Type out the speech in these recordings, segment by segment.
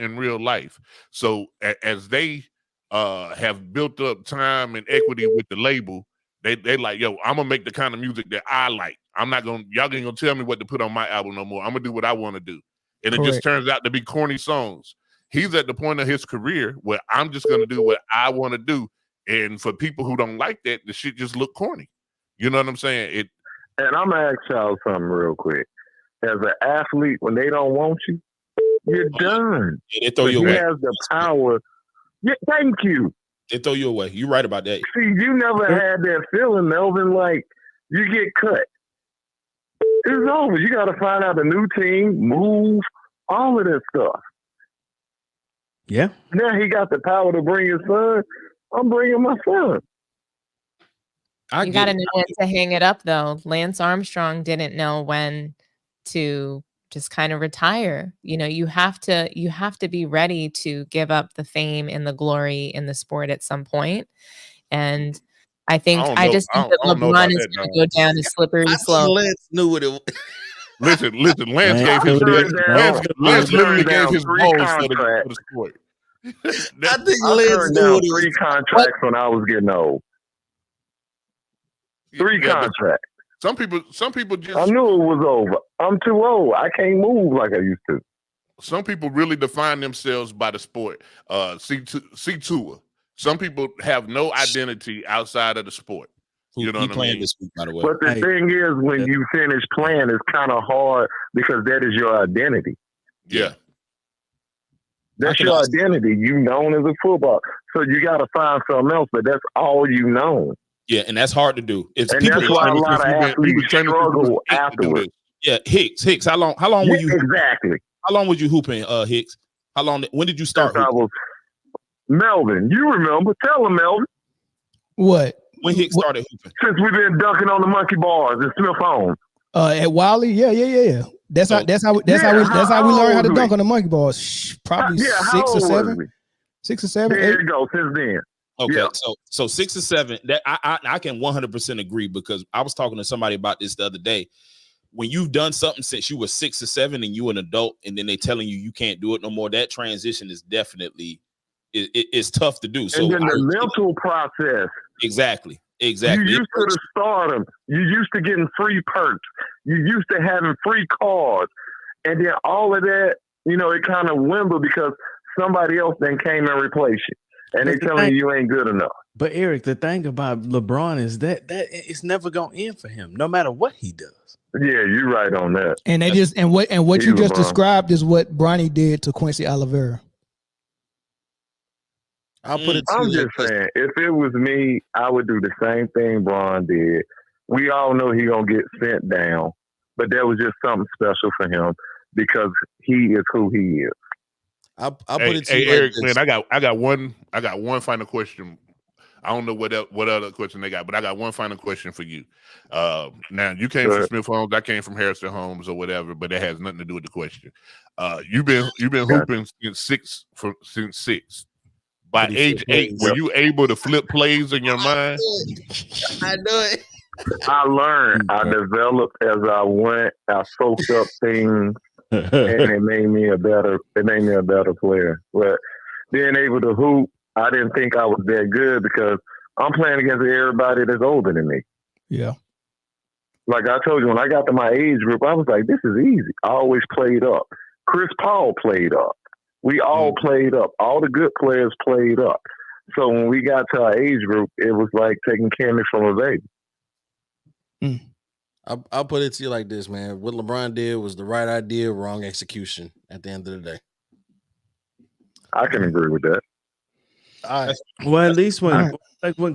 in real life. as they have built up time and equity with the label, they like, yo, I'm gonna make the kind of music that I like. Y'all ain't gonna tell me what to put on my album no more. I'm gonna do what I want to do. And it just turns out to be corny songs. He's at the point of his career where I'm just gonna do what I want to do. And for people who don't like that, the shit just look corny. You know what I'm saying? And I'm gonna ask y'all something real quick. As an athlete, when they don't want you, you're done. Yeah, they throw you away. He has the power. Yeah, thank you. They throw you away. You're right about that. See, you never had that feeling, Melvin, like you get cut. It's over. You got to find out a new team, move, all of that stuff. Yeah. Now he got the power to bring his son. I'm bringing my son. You got to know when to hang it up, though. Lance Armstrong didn't know when to just kind of retire. You know, you have to be ready to give up the fame and the glory in the sport at some point. And I think that LeBron is going to go down a slippery slope. Lance knew what it was. Listen, Lance gave his Lance literally gave his balls for the sport. I think I Lance turned knew down what it 3 was. contracts when I was getting old. 3 contracts. Some people just. I knew it was over. I'm too old. I can't move like I used to. Some people really define themselves by the sport. See Tua. Some people have no identity outside of the sport. You know what I mean? This week, by the way. But the thing is, when you finish playing, it's kind of hard because that is your identity. Yeah. That's your identity. You known as a football. So you got to find something else, but that's all you know. Yeah, and that's hard to do. It's and people that's why a lot of athletes struggle afterwards. Yeah, Hicks. How long were you? Exactly. How long was you hooping, Hicks? How long? When did you start? Melvin, you remember? Tell him, Melvin. What? When Hicks started hooping? Since we've been dunking on the monkey bars at Smith Home. At Wiley, yeah. That's how we learned how to dunk on the monkey bars. Probably 6 or 7. 6 or 7. There you go. Since then. Okay, yeah. So 6 or 7. That I can 100% agree because I was talking to somebody about this the other day. When you've done something since you were 6 or 7 and you an adult, and then they telling you can't do it no more, that transition is definitely it's tough to do. So and then the mental process. Exactly. You used to the stardom. You used to getting free perks. You used to having free cards, and then all of that, it kind of dwindled because somebody else then came and replaced you. And they telling you ain't good enough. But Eric, the thing about LeBron is that it's never gonna end for him, no matter what he does. Yeah, you're right on that. And what you just described is what Bronny did to Quincy Oliveira. I'll put it. I'm just saying, if it was me, I would do the same thing Bron did. We all know he gonna get sent down, but that was just something special for him because he is who he is. I'll put it to you, Eric, man. I got one final question. I don't know what other question they got, but I got one final question for you. Now you came from Smith Homes, I came from Harrison Homes or whatever, but that has nothing to do with the question. You've been hooping since 6. By age 8, were you able to flip plays in your mind? I know it. I learned. I developed as I went. I soaked up things. And it made me a better player. But being able to hoop, I didn't think I was that good because I'm playing against everybody that's older than me. Yeah. Like I told you, when I got to my age group, I was like, this is easy. I always played up. Chris Paul played up. We all played up. All the good players played up. So when we got to our age group, it was like taking candy from a baby. I'll put it to you like this, man. What LeBron did was the right idea, wrong execution at the end of the day. I can agree with that. Well, at least when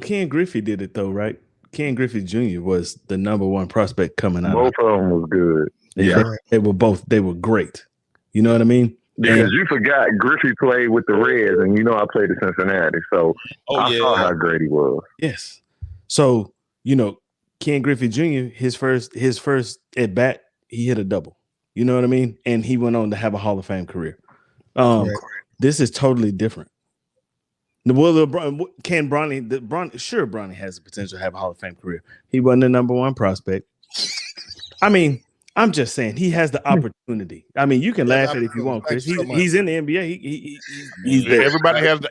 Ken Griffey did it, though, right? Ken Griffey Jr. was the number 1 prospect coming out. Both of them was good. Yeah, they were great. You know what I mean? Because you forgot Griffey played with the Reds, and I played at Cincinnati, so I saw how great he was. Yes. So Ken Griffey Jr. his first at bat, he hit a double. You know what I mean? And he went on to have a Hall of Fame career. This is totally different. Well, can Bronny? Sure, Bronny has the potential to have a Hall of Fame career. He wasn't the number 1 prospect. I mean, I'm just saying he has the opportunity. I mean, you can laugh at it if you want, Chris. He's in the NBA. He's there.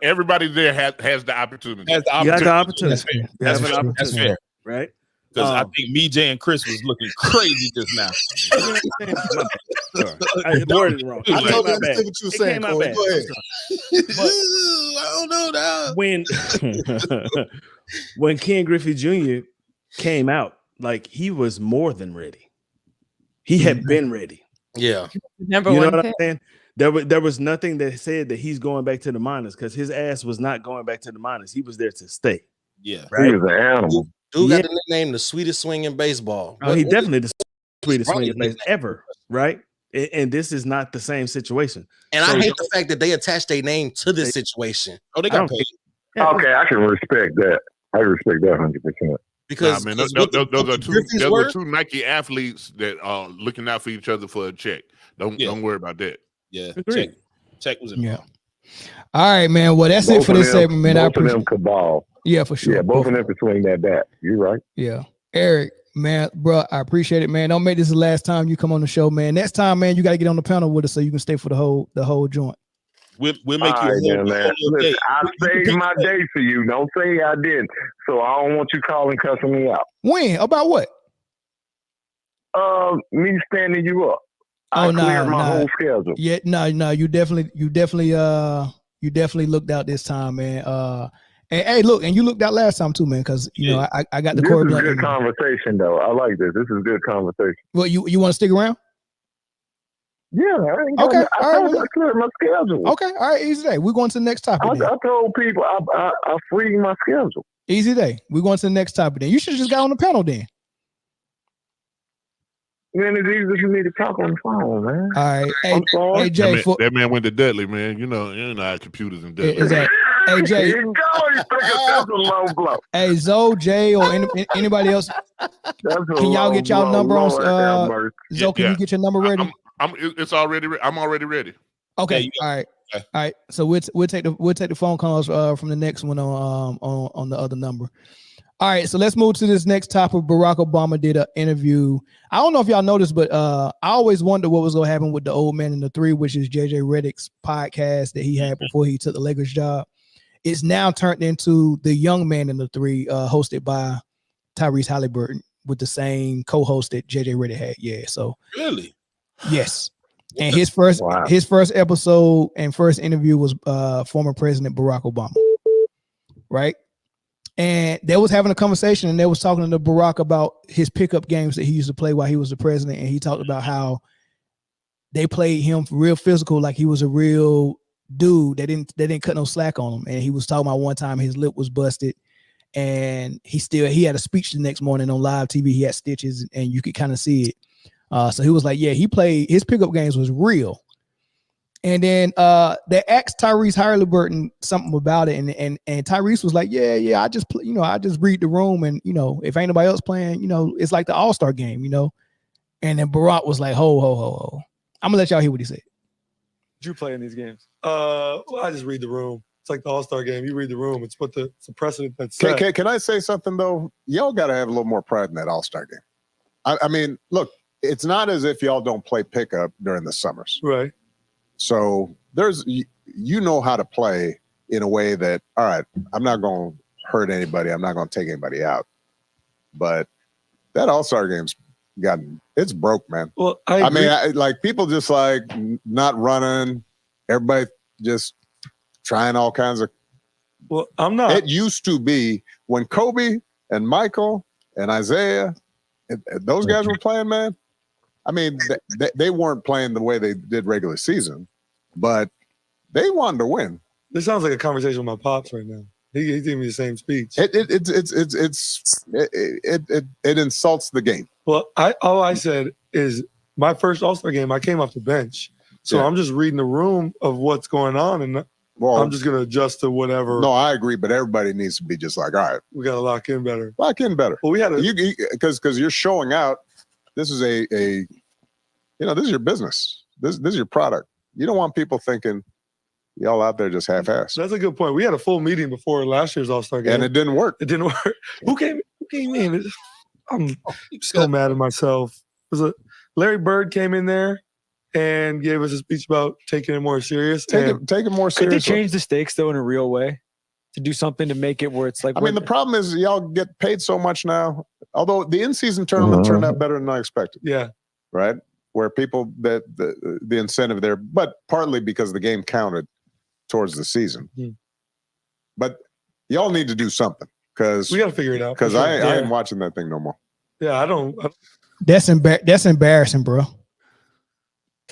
Everybody there has the opportunity. You got the opportunity. That's fair. Right? Because I think me, Jay, and Chris was looking crazy just now. I worded it wrong. I told you what you were saying. Go ahead. I don't know that. When Ken Griffey Jr. came out, like he was more than ready. He had been ready. Yeah. You know what I'm saying? There was nothing that said that he's going back to the minors because his ass was not going back to the minors. He was there to stay. Yeah. Right? He was an animal. Dude got the nickname the sweetest swing in baseball. Oh, he definitely the sweetest swing in baseball ever, right? And this is not the same situation. And I hate the fact that they attach their name to this situation. Oh, they got paid. Yeah. Okay, I can respect that. I respect that 100%. Because those are two Nike athletes that are looking out for each other for a check. Don't worry about that. Yeah, check was involved. All right, man. Well, that's it for this segment, man. I appreciate them cabal. Yeah, for sure. Yeah, both of them between that bat. You're right. Yeah, Eric, man, bro, I appreciate it, man. Don't make this the last time you come on the show, man. Next time, man, you got to get on the panel with us so you can stay for the whole joint. We'll make you a man. Listen, I saved my day for you. Don't say I didn't. So I don't want you calling cussing me out. When? About what? Me standing you up. I cleared my whole schedule. Yeah, no. You definitely looked out this time, man. And hey, look, and you looked out last time too, man, because you know I got the core. This is good conversation, though. I like this. This is good conversation. Well, you want to stick around? Yeah. Okay. I cleared my schedule. Okay. All right. Easy day. We're going to the next topic. I told people I freed my schedule. Easy day. We're going to the next topic. Then you should have just got on the panel then. Man, it's easy for me to talk on the phone, man. All right. Hey Jay, that man went to Dudley, man. You know how computers and Dudley. Exactly. Hey Jay. Here you go. That's a low blow. Hey Zoe, Jay, or anybody else? Can y'all get y'all number on? Zoe, can you get your number ready? I'm already ready. Okay. All right. So we'll take the phone calls from the next one on the other number. All right, so let's move to this next topic. Barack Obama did an interview. I don't know if y'all noticed, but I always wondered what was going to happen with the Old Man and the Three, which is JJ Redick's podcast that he had before he took the Lakers job. It's now turned into the Young Man and the Three, hosted by Tyrese Halliburton with the same co-host that JJ Redick had. Yeah, so really, yes. And his first episode and first interview was former President Barack Obama, right? And they was having a conversation and they was talking to Barack about his pickup games that he used to play while he was the president. And he talked about how they played him real physical, like he was a real dude. They didn't cut no slack on him. And he was talking about one time his lip was busted and he had a speech the next morning on live TV. He had stitches and you could kind of see it. So he was like, yeah, he played his pickup games was real. And then they asked Tyrese Halliburton something about it, and Tyrese was like, "Yeah, I just I just read the room, and if ain't nobody else playing, it's like the All-Star game, And then Barack was like, "Ho. I'm gonna let y'all hear what he said." Did you play in these games? Well, I just read the room. It's like the All-Star game. You read the room. It's it's a precedent that's set. Can I say something though? Y'all got to have a little more pride in that All-Star game. I mean, look, it's not as if y'all don't play pickup during the summers, right? So there's, how to play in a way that, all right, I'm not going to hurt anybody. I'm not going to take anybody out. But that All-Star game's it's broke, man. Well, I mean, people just like not running. Everybody just trying all kinds of. Well, I'm not. It used to be when Kobe and Michael and Isaiah, those guys were playing, man. I mean, they weren't playing the way they did regular season, but they wanted to win. This sounds like a conversation with my pops right now. He gave me the same speech. It insults the game. Well, all I said is my first All-Star game, I came off the bench, so I'm just reading the room of what's going on, and I'm just gonna adjust to whatever. No, I agree, but everybody needs to be just like, all right, we gotta lock in better. Well, we had because you're showing out. This is this is your business. This is your product. You don't want people thinking y'all out there just half-assed. That's a good point. We had a full meeting before last year's All-Star game. And it didn't work. Who came in? I'm so mad at myself. Larry Bird came in there and gave us a speech about taking it more serious. Take it more Could serious. they change the stakes though in a real way to do something to make it where it's like? I mean, the problem is y'all get paid so much now. Although the in-season tournament turned out better than I expected. Yeah. Right. Where people that the incentive there, but partly because the game counted towards the season. But y'all need to do something because we got to figure it out. Because I ain't watching that thing no more. Yeah, I don't. That's embarrassing, bro.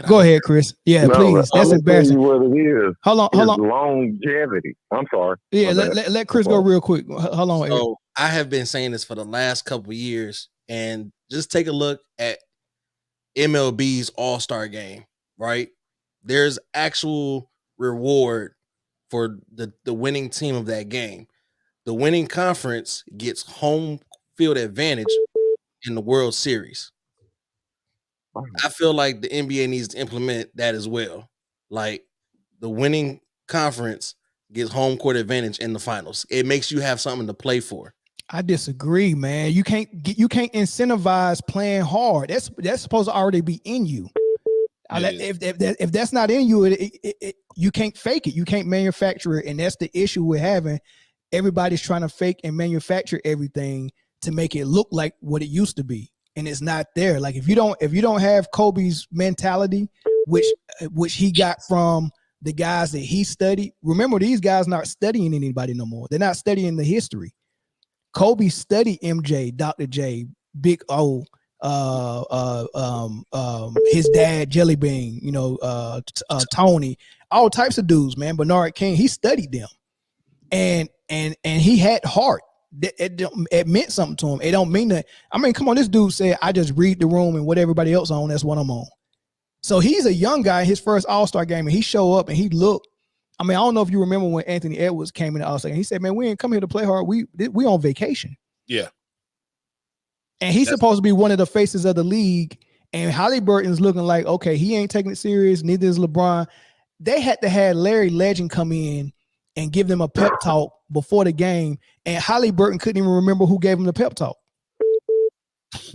Go ahead, Chris. Yeah, No, please. That's I'm embarrassing. Tell you what it is. Hold on. Longevity. I'm sorry. Yeah, let Chris go real quick. Hold on. So I have been saying this for the last couple of years, and just take a look at MLB's All-Star game, right? There's actual reward for the winning team of that game. The winning conference gets home field advantage in the World Series. I feel like the NBA needs to implement that as well. Like the winning conference gets home court advantage in the finals. It makes you have something to play for. I disagree, man. You can't incentivize playing hard. That's supposed to already be in you. If that's not in you, you can't fake it. You can't manufacture it, and that's the issue we're having. Everybody's trying to fake and manufacture everything to make it look like what it used to be, and it's not there. Like if you don't have Kobe's mentality, which he got from the guys that he studied. Remember, these guys not studying anybody no more. They're not studying the history. Kobe studied MJ, Dr. J, Big O, his dad, Jelly Bean, Tony, all types of dudes, man. Bernard King, he studied them, and he had heart. It meant something to him. It don't mean that. I mean, come on, this dude said, "I just read the room and what everybody else on. That's what I'm on." So he's a young guy, his first All-Star game, and he show up and he looked. I mean, I don't know if you remember when Anthony Edwards came in the All-Star game. He said, "Man, we ain't come here to play hard. We on vacation." Yeah. And he's supposed to be one of the faces of the league. And Halliburton's looking like, okay, he ain't taking it serious. Neither is LeBron. They had to have Larry Legend come in and give them a pep talk before the game. And Halliburton couldn't even remember who gave him the pep talk.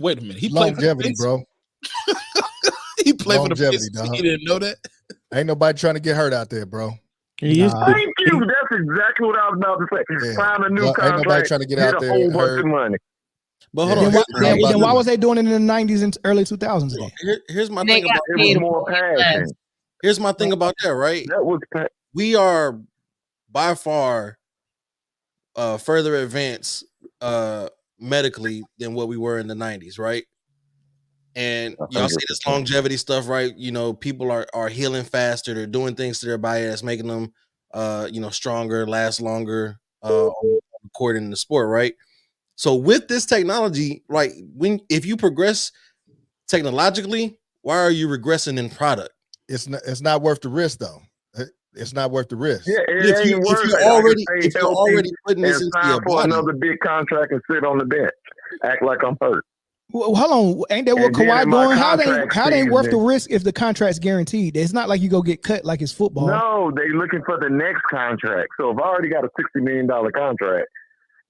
Wait a minute. He longevity, bro. He played for the Pistons. Dog. He didn't know that. Ain't nobody trying to get hurt out there, bro. Thank you. That's exactly what I was about to say. Find a new contract. Ain't nobody trying to get out there. A whole bunch of money. But hold on. Then why was they doing it in the 90s and early 2000s? Here's my thing about it. More passion. Here's my thing about that, right? That was we are by far further advanced medically than what we were in the 90s, right? And y'all see this longevity stuff, right? You know, people are healing faster. They're doing things to their body that's making them, stronger, last longer on the court in the sport, right? So with this technology, like if you progress technologically, why are you regressing in product? It's not worth the risk, though. It's not worth the risk. Yeah, if you're already putting this into your body, another big contract and sit on the bench, act like I'm hurt. Well, hold on, ain't that what Kawhi doing? How they worth the risk if the contract's guaranteed? It's not like you go get cut like it's football. No, they looking for the next contract. So if I already got a $60 million contract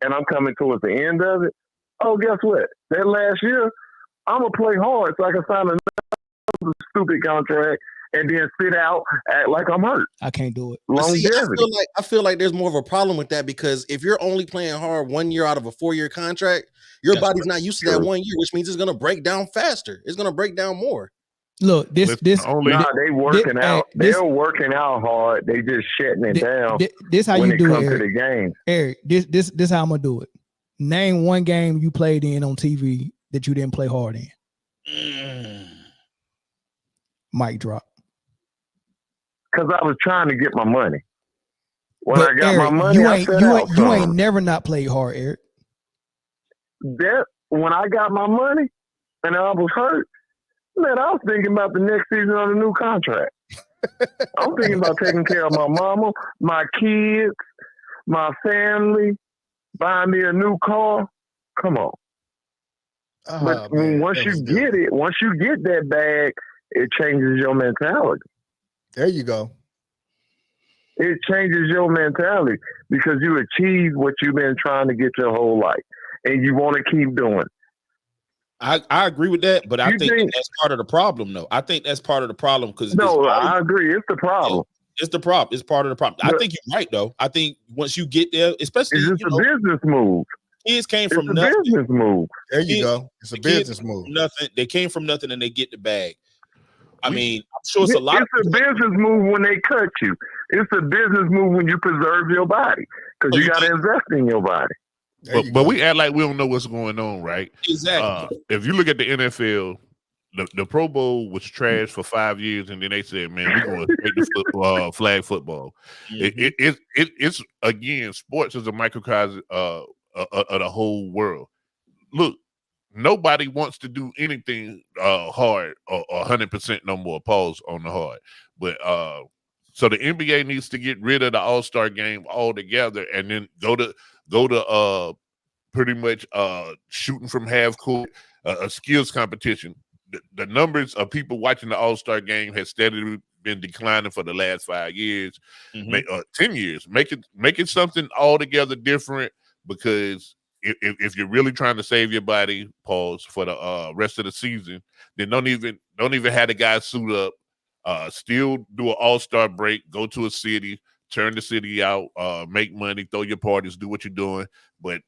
and I'm coming towards the end of it, oh, guess what? That last year, I'm gonna play hard so I can sign another stupid contract and then sit out, act like I'm hurt. I can't do it. Longevity. I feel like there's more of a problem with that because if you're only playing hard 1 year out of a 4-year contract, your body's not used to that 1 year, which means it's gonna break down faster. It's gonna break down more. Look, they working out. They're working out hard. They just shutting it down. This how when you do it, comes Eric. to the game. Eric, this how I'm gonna do it. Name one game you played in on TV that you didn't play hard in. Mic drop. Because I was trying to get my money. When I got Eric, my money, you ain't never not played hard, Eric. When I got my money and I was hurt, man, I was thinking about the next season on a new contract. I'm thinking about taking care of my mama, my kids, my family, buying me a new car. Come on. But once you get that bag, it changes your mentality. There you go. It changes your mentality because you achieve what you've been trying to get your whole life and you want to keep doing. I agree with that, but I think that's part of the problem, though. I think that's part of the problem because I agree. It's the problem. It's the problem. It's part of the problem. I think you're right, though. I think once you get there, especially it's a business move. Kids came from nothing. Business move. There you go. It's a business move. Nothing. They came from nothing and they get the bag. I mean, I'm sure it's a lot. It's a business move when they cut you. It's a business move when you preserve your body because you got to invest in your body. But we act like we don't know what's going on, right? Exactly. If you look at the NFL, the Pro Bowl was trash for 5 years, and then they said, "Man, we're going to make the flag football." Mm-hmm. It's again, sports is a microcosm of the whole world. Look, nobody wants to do anything hard or 100% no more. Pause on the hard, but so the NBA needs to get rid of the All-Star game altogether, and then go to pretty much shooting from half court, a skills competition. The numbers of people watching the All-Star game has steadily been declining for the last 5 years, 10 years. Make it something altogether different, because if you're really trying to save your body, pause, for the rest of the season, then don't even have the guys suit up. Still do an All-Star break, go to a city, turn the city out, make money, throw your parties, do what you're doing. But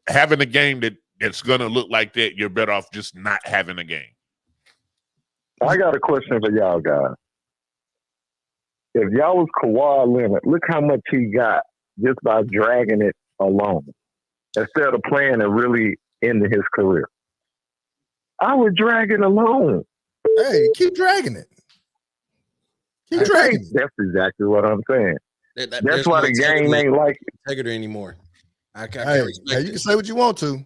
having a game that's going to look like that, you're better off just not having a game. I got a question for y'all guys. If y'all was Kawhi Leonard, look how much he got just by dragging it alone instead of playing and really ending his career. I would drag it alone. Hey, keep dragging it. Keep dragging it. That's exactly what I'm saying. That's why the game ain't like integrity anymore. You can say what you want to,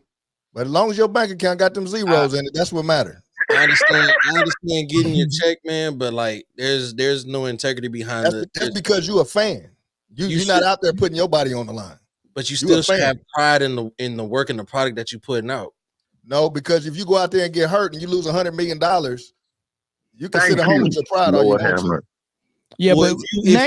but as long as your bank account got them zeros in it, that's what matters. I understand getting your check, man, but like there's no integrity behind it. That's because you're a fan. You're not out there putting your body on the line. But you still should have pride in the work and the product that you're putting out. No, because if you go out there and get hurt and you lose $100 million, you can sit at home with your pride all you want to. Yeah, well, but name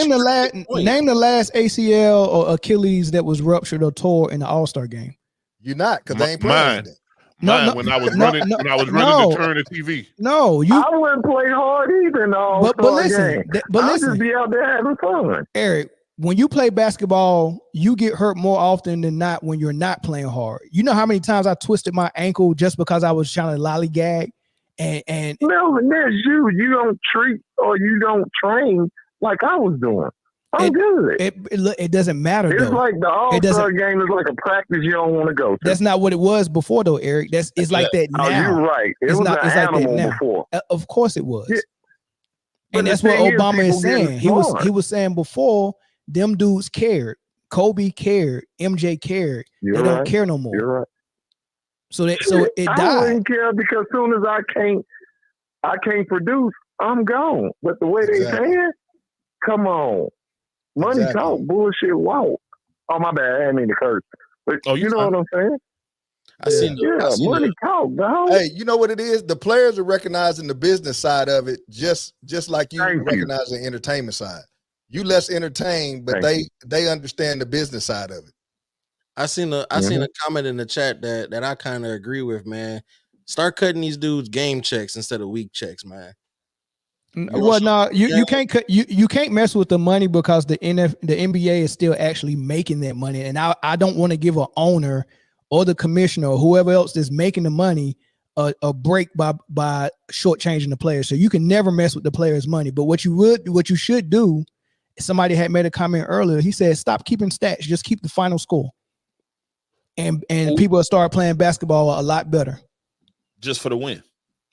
the last ACL or Achilles that was ruptured or tore in the All-Star game. You're not, because they ain't playing. Mine when I was running the turn of TV. No, I wouldn't play hard either in the All-Star game. I'll just be out there having fun. Eric, when you play basketball, you get hurt more often than not when you're not playing hard. You know how many times I twisted my ankle just because I was trying to lollygag? And no, that's you. You don't treat or you don't train like I was doing. I'm good. It doesn't matter. It's like the All-Star game is like a practice you don't want to go to. That's not what it was before, though, Eric. It's like that now. Oh, you're right. It was not, an animal like before. Of course it was. Yeah. And that's what Obama is saying. He was saying before, them dudes cared. Kobe cared. MJ cared. They don't care no more. You're right. So it died. I wouldn't care because as soon as I can't produce, I'm gone. But the way they saying, come on. Money talk, bullshit walk. Oh, my bad. I didn't mean to curse. But you know what I'm saying? I seen money talk, dog. Hey, you know what it is? The players are recognizing the business side of it, just like you recognize the entertainment side. You less entertained, but they understand the business side of it. I seen a comment in the chat that I kind of agree with, man. Start cutting these dudes game checks instead of week checks, man. Well, no, you can't mess with the money because the NBA is still actually making that money, and I don't want to give an owner or the commissioner or whoever else is making the money a break by shortchanging the players. So you can never mess with the players' money. But what you should do, somebody had made a comment earlier. He said, "Stop keeping stats, just keep the final score." And people will start playing basketball a lot better. Just for the win.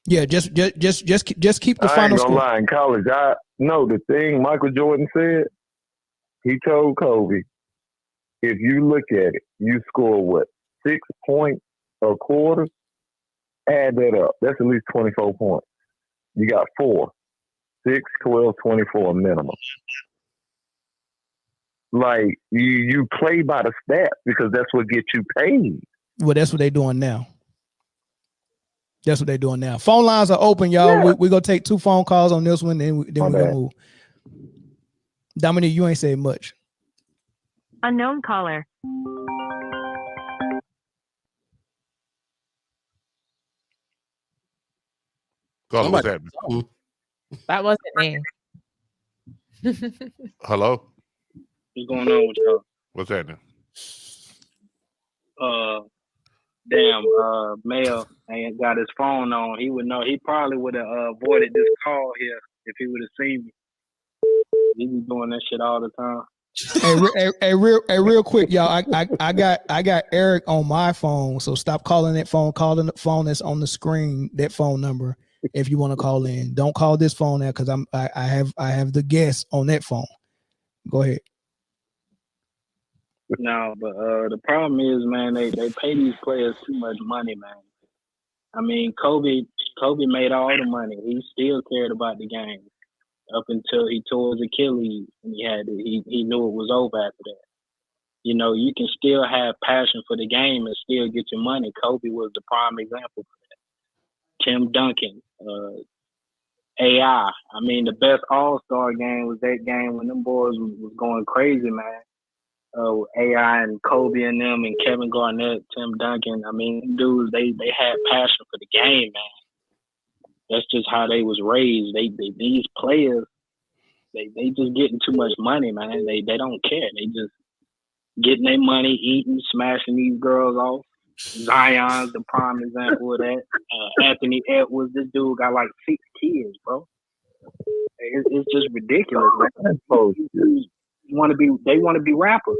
Yeah, just keep the final score. I ain't gonna lie, in college, I know the thing Michael Jordan said. He told Kobe, if you look at it, you score 6 points a quarter, add that up. That's at least 24 points. You got 4, 6, 12, 24 minimum. Like you play by the stats because that's what gets you paid. Well, that's what they're doing now. Phone lines are open, y'all. Yeah. We're gonna take 2 phone calls on this one, then we're gonna move. Dominique, you ain't saying much. Unknown caller. Carla, what's happening? That wasn't me. Hello? What's going on with y'all? What's happening? Mel ain't got his phone on. He would know. He probably would have avoided this call here if he would have seen me. He be doing that shit all the time. Real quick, y'all. I got Eric on my phone, so stop calling that phone. Call the phone that's on the screen. That phone number. If you want to call in, don't call this phone now because I have the guest on that phone. Go ahead. No, but the problem is, man, they pay these players too much money, man. I mean, Kobe made all the money. He still cared about the game up until he tore his Achilles, and he knew it was over after that. You know, you can still have passion for the game and still get your money. Kobe was the prime example for that. Tim Duncan, AI. I mean, the best All-Star game was that game when them boys was going crazy, man. AI and Kobe and them and Kevin Garnett, Tim Duncan. I mean, dudes, they had passion for the game, man. That's just how they was raised. These players, they just getting too much money, man. They don't care. They just getting their money, eating, smashing these girls off. Zion's the prime example of that. Anthony Edwards, this dude got like 6 kids, bro. It's just ridiculous. Man. They want to be rappers.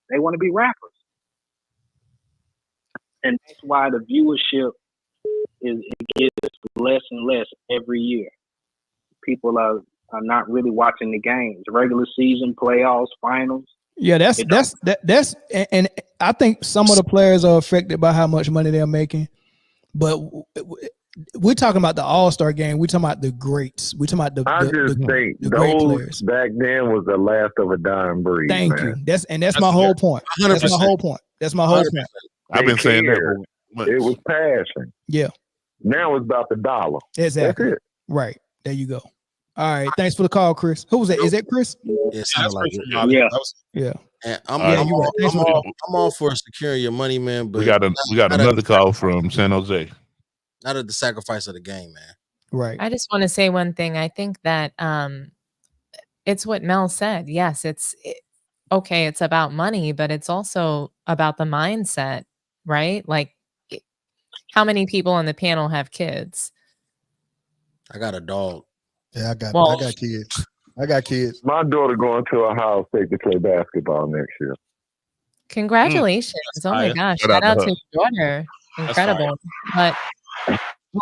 They want to be rappers. And that's why the viewership gets less and less every year. People are not really watching the games. Regular season, playoffs, finals. Yeah, that's and I think some of the players are affected by how much money they're making. But we're talking about the All-Star game. We're talking about the greats. We're talking about the think the those great players. back then was the last of a dying breed. Thank man. you. That's my whole point. 100%. That's my whole point. That's my whole point. I've been saying that. It was passion. Yeah. Now it's about the dollar. Exactly. That's it. Right. There you go. All right. Thanks for the call, Chris. Who was that? Is that Chris? It sounds like it. Yeah. And I'm all for securing your money, man. But we got another call from San Jose. Not at the sacrifice of the game, man. Right. I just want to say one thing. I think that it's what Mel said. Yes, it's about money, but it's also about the mindset, right? Like, how many people on the panel have kids? I got a dog. Yeah, I got kids. I got kids. My daughter going to Ohio State to play basketball next year. Congratulations. Oh my gosh. Shout out to your daughter. Incredible. But a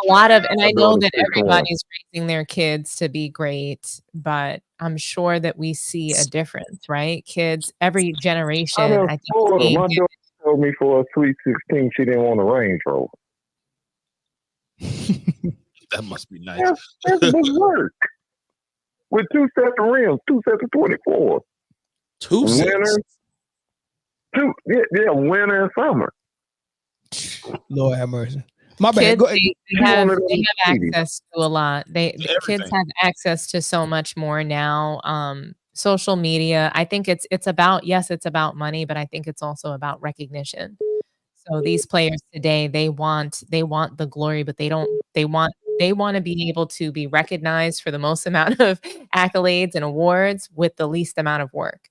lot of, and I know that everybody's raising their kids to be great, but I'm sure that we see a difference, right? Kids, every generation. I think my daughter told me for a Sweet 16 she didn't want a Range Rover. That must be nice. That would work. With 2 sets of rims, 2 sets of 24. 2 sets? Winter and summer. Lord have mercy. My kids, bad. they have access to a lot. Kids have access to so much more now. Social media. I think it's about money, but I think it's also about recognition. So these players today, they want the glory, but they want to be able to be recognized for the most amount of accolades and awards with the least amount of work.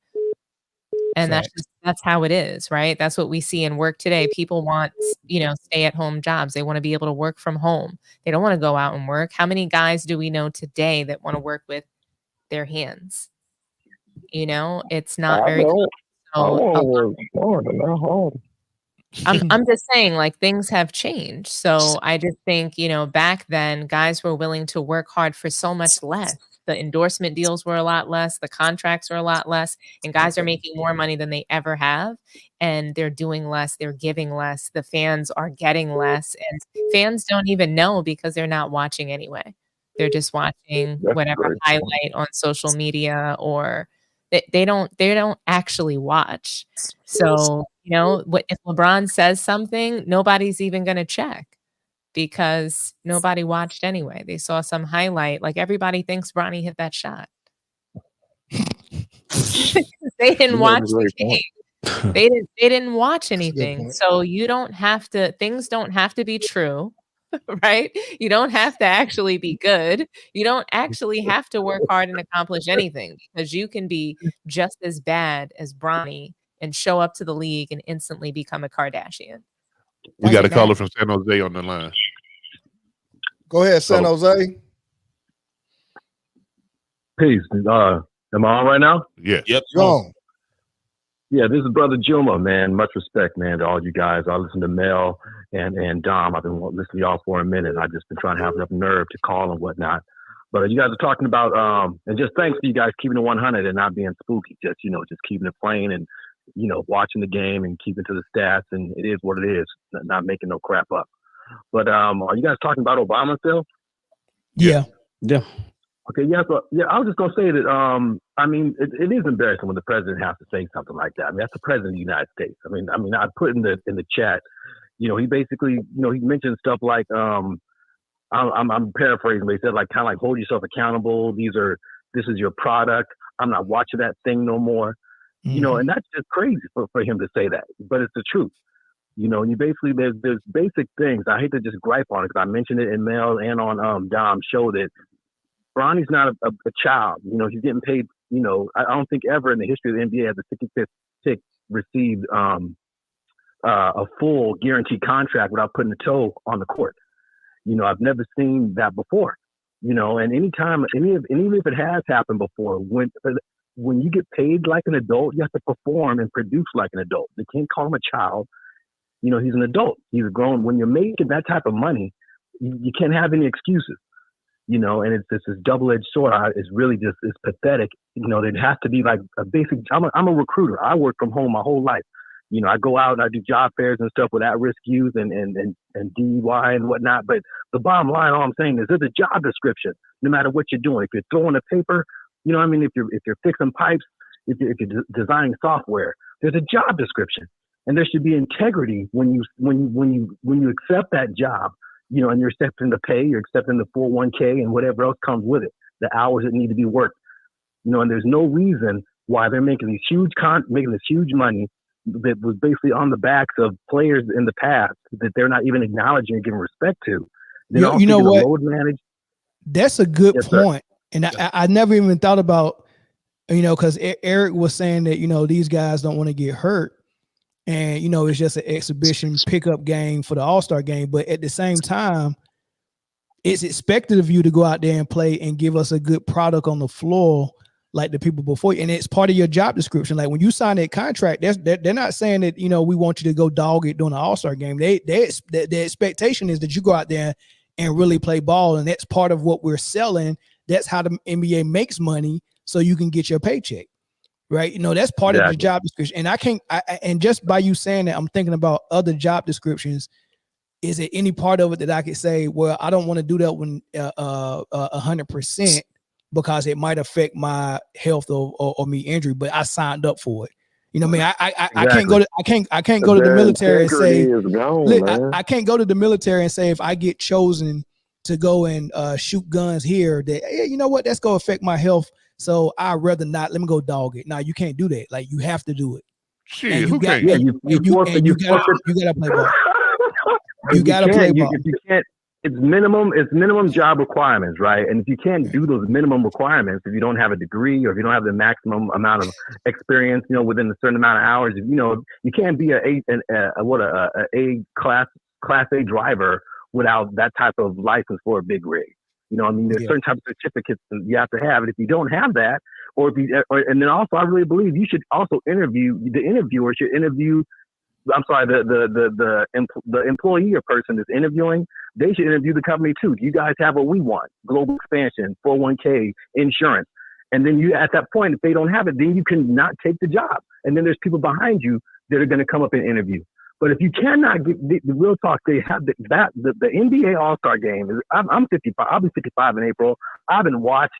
And that's how it is, right? That's what we see in work today. People want, stay-at-home jobs. They want to be able to work from home. They don't want to go out and work. How many guys do we know today that want to work with their hands? It's not very cool. I'm just saying, like, things have changed. So I just think, back then guys were willing to work hard for so much less. The endorsement deals were a lot less. The contracts were a lot less. And guys are making more money than they ever have. And they're doing less. They're giving less. The fans are getting less. And fans don't even know because they're not watching anyway. They're just watching whatever highlight on social media, or they don't actually watch. So, if LeBron says something, nobody's even going to check because nobody watched anyway. They saw some highlight. Like, everybody thinks Bronny hit that shot. They didn't watch the game. They didn't watch anything. So things don't have to be true. right? You don't have to actually be good. You don't actually have to work hard and accomplish anything, because you can be just as bad as Bronny and show up to the league and instantly become a Kardashian. We got a caller from San Jose on the line. Go ahead, San Jose. Peace. Am I on right now? Yeah. Yep. You're on. Yeah, this is Brother Juma, man. Much respect, man, to all you guys. I listen to Mel and Dom. I've been listening to y'all for a minute. I've just been trying to have enough nerve to call and whatnot. But you guys are talking about, and just thanks for you guys keeping it 100 and not being spooky. Just keeping it plain and, watching the game and keeping to the stats. And it is what it is, not making no crap up. But are you guys talking about Obama still? Yeah. Okay, yeah, so I was just gonna say that it is embarrassing when the president has to say something like that. I mean, that's the president of the United States. I mean, I put in the chat, he basically, he mentioned stuff like, I'm paraphrasing, but he said like kind of like hold yourself accountable. This is your product. I'm not watching that thing no more. And that's just crazy for him to say that, but it's the truth. And you basically there's basic things. I hate to just gripe on it because I mentioned it in Mel and on Dom's show that Bronny's not a child. He's getting paid. I don't think ever in the history of the NBA has a 55th pick received a full guaranteed contract without putting a toe on the court. I've never seen that before. And anytime, even if it has happened before, when you get paid like an adult, you have to perform and produce like an adult. They can't call him a child. He's an adult. He's grown. When you're making that type of money, you can't have any excuses. And it's this double-edged sword. It's really just, it's pathetic. There has to be like a basic, I'm a recruiter. I work from home my whole life. I go out and I do job fairs and stuff with at-risk youth and DUI and whatnot. But the bottom line, all I'm saying is there's a job description, no matter what you're doing. If you're throwing a paper, if you're fixing pipes, if you're designing software, there's a job description. And there should be integrity when you accept that job. And you're accepting the pay, you're accepting the 401k and whatever else comes with it, the hours that need to be worked. And there's no reason why they're making this huge money that was basically on the backs of players in the past that they're not even acknowledging and giving respect to. You know what? Load manage. That's a good point. Sir. And I never even thought about, because Eric was saying that, these guys don't want to get hurt. And, it's just an exhibition pickup game for the All-Star game. But at the same time, it's expected of you to go out there and play and give us a good product on the floor like the people before you. And it's part of your job description. Like when you sign that contract, they're not saying that, we want you to go dog it during the All-Star game. The expectation is that you go out there and really play ball. And that's part of what we're selling. That's how the NBA makes money so you can get your paycheck. Right. That's part of the job description. And and just by you saying that, I'm thinking about other job descriptions. Is it any part of it that I could say, well, I don't want to do that when 100% because it might affect my health or me injury, but I signed up for it. I can't go to the military and say, I can't go to the military and say, if I get chosen to go and shoot guns here, that, hey, you know what, that's going to affect my health. So I'd rather not. Let me go dog it. Now you can't do that. Like you have to do it. Shit, who can't? You gotta play ball. You gotta play ball. If you can't, it's minimum job requirements, right? And if you can't do those minimum requirements, if you don't have a degree or if you don't have the maximum amount of experience, within a certain amount of hours, you can't be a class A driver without that type of license for a big rig. There's certain types of certificates that you have to have. And if you don't have that, and then also, I really believe you should also interview, the interviewer should interview, the employee or person that's interviewing, they should interview the company too. Do you guys have what we want? Global expansion, 401k, insurance. And then you, at that point, if they don't have it, then you can not take the job. And then there's people behind you that are going to come up and interview. But if you cannot get the real talk, they have the NBA All-Star game. I'm 55. I'll be 55 in April. I haven't watched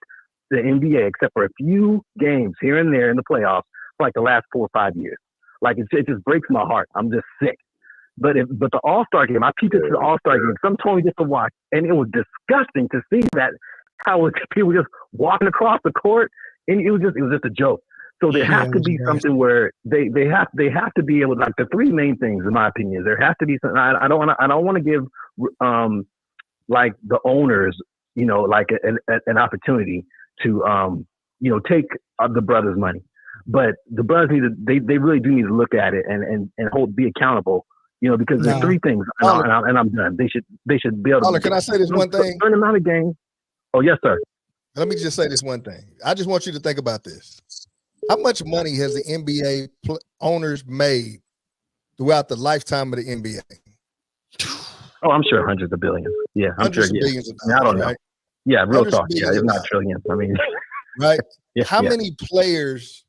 the NBA except for a few games here and there in the playoffs for like the last 4 or 5 years. Like it just breaks my heart. I'm just sick. But the All-Star game, I peeped into the All-Star game. Some told me just to watch, and it was disgusting to see that how people just walking across the court, and it was just a joke. So there has to be something where they have to be able to, like, the three main things in my opinion. There has to be something. I don't want to give like the owners, like an opportunity to, take the brothers' money. But the brothers they really do need to look at it and be accountable, because there's three things, and I'm done. They should be able to. Can I say this one thing? Turn them out of game. Oh, yes, sir. Let me just say this one thing. I just want you to think about this. How much money has the NBA owners made throughout the lifetime of the NBA? Oh, I'm sure hundreds of billions. Yeah, I'm hundreds sure. Of billions of dollars, I don't know. Right? Yeah, real talk. Yeah, it's not trillions. I mean, right? Yeah, How many players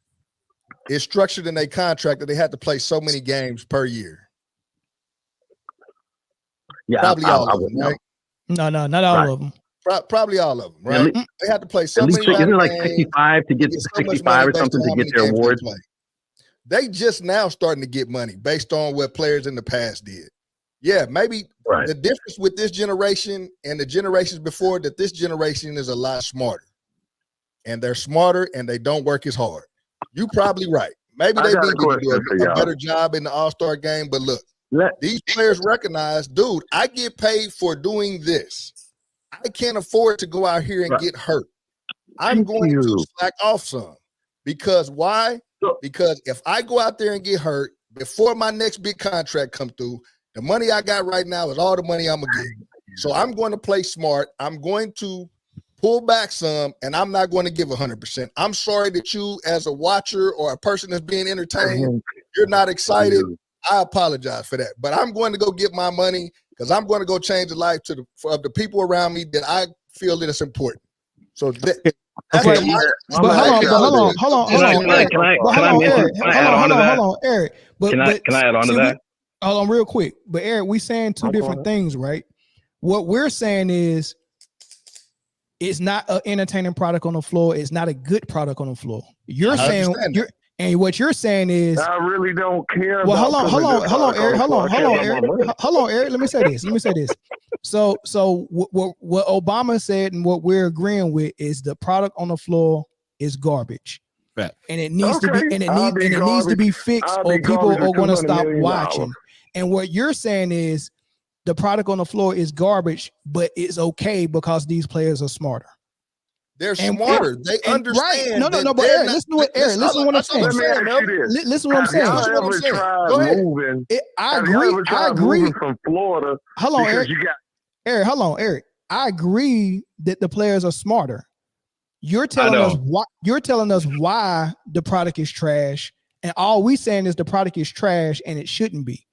is structured in a contract that they had to play so many games per year? Yeah, probably all of them, right? No, not all of them. Probably all of them, right? They had to play so many. Isn't it like 65 to get 65 or something to get their awards? They just now starting to get money based on what players in the past did. Yeah, maybe the difference with this generation and the generations before that, this generation is a lot smarter. And they're smarter and they don't work as hard. You probably right. Maybe they need to do a better job in the All-Star game. But look, these players recognize, dude, I get paid for doing this. I can't afford to go out here and get hurt. I'm going to slack off some. Because why? Because if I go out there and get hurt before my next big contract comes through, the money I got right now is all the money I'm going to get. So I'm going to play smart. I'm going to pull back some, and I'm not going to give 100%. I'm sorry that you, as a watcher or a person that's being entertained, you're not excited. I apologize for that. But I'm going to go get my money because I'm going to go change the life of the people around me that I feel that it's important. So that's Hold on, Eric. Can I add on to that? Hold on real quick. But Eric, we saying two different things, right? What we're saying is it's not an entertaining product on the floor. It's not a good product on the floor. You're saying and what you're saying is I really don't care. Well, hold on, Eric. Hold on, Eric. Let me say this. So what Obama said and what we're agreeing with is the product on the floor is garbage. Right. And it needs to be needs to be fixed or people are going to stop watching. And what you're saying is the product on the floor is garbage, but it's okay because these players are smarter. They're smarter. They understand. Right. No. But Eric, listen to what I'm saying. Listen to what I'm saying. Go ahead. I agree. From Florida. Hold on, Eric. Eric, hold on, Eric. I agree that the players are smarter. You're telling us why. You're telling us why the product is trash, and all we saying is the product is trash and it shouldn't be.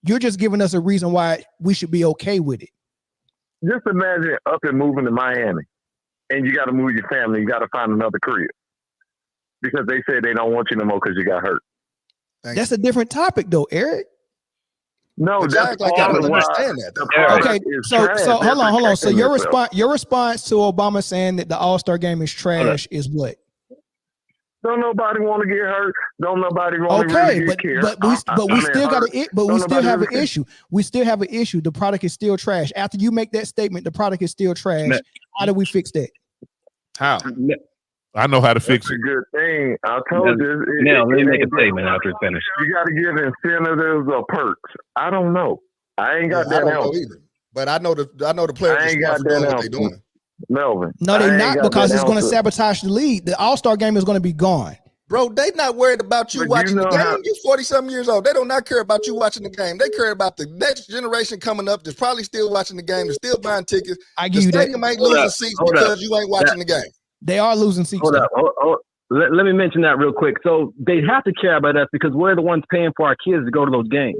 You're just giving us a reason why we should be okay with it. Just imagine up and moving to Miami, and you got to move your family. You got to find another career because they said they don't want you no more because you got hurt. That's a different topic, though, Eric. No, that's like I don't understand that. Okay, so hold on. So your response to Obama saying that the All-Star game is trash is what? Don't nobody want to get hurt. Don't nobody want to really get care. But we still got we still have an issue. We still have an issue. The product is still trash. After you make that statement, the product is still trash. How do we fix that? How? I know how to fix it. That's a good thing. I told you. Now, let me make a statement after it's finished. You got to give incentives or perks. I don't know. I ain't got that help either. But I know the players I ain't got that what they're doing. Melvin. No, they're not because it's going to sabotage the league. The All-Star game is going to be gone. Bro, they not worried about you watching the game. You're 40-something years old. They do not care about you watching the game. They care about the next generation coming up that's probably still watching the game. They're still buying tickets. I give you that. The stadium ain't losing seats because you ain't watching the game. They are losing seats. Hold up. Let me mention that real quick. So they have to care about us because we're the ones paying for our kids to go to those games.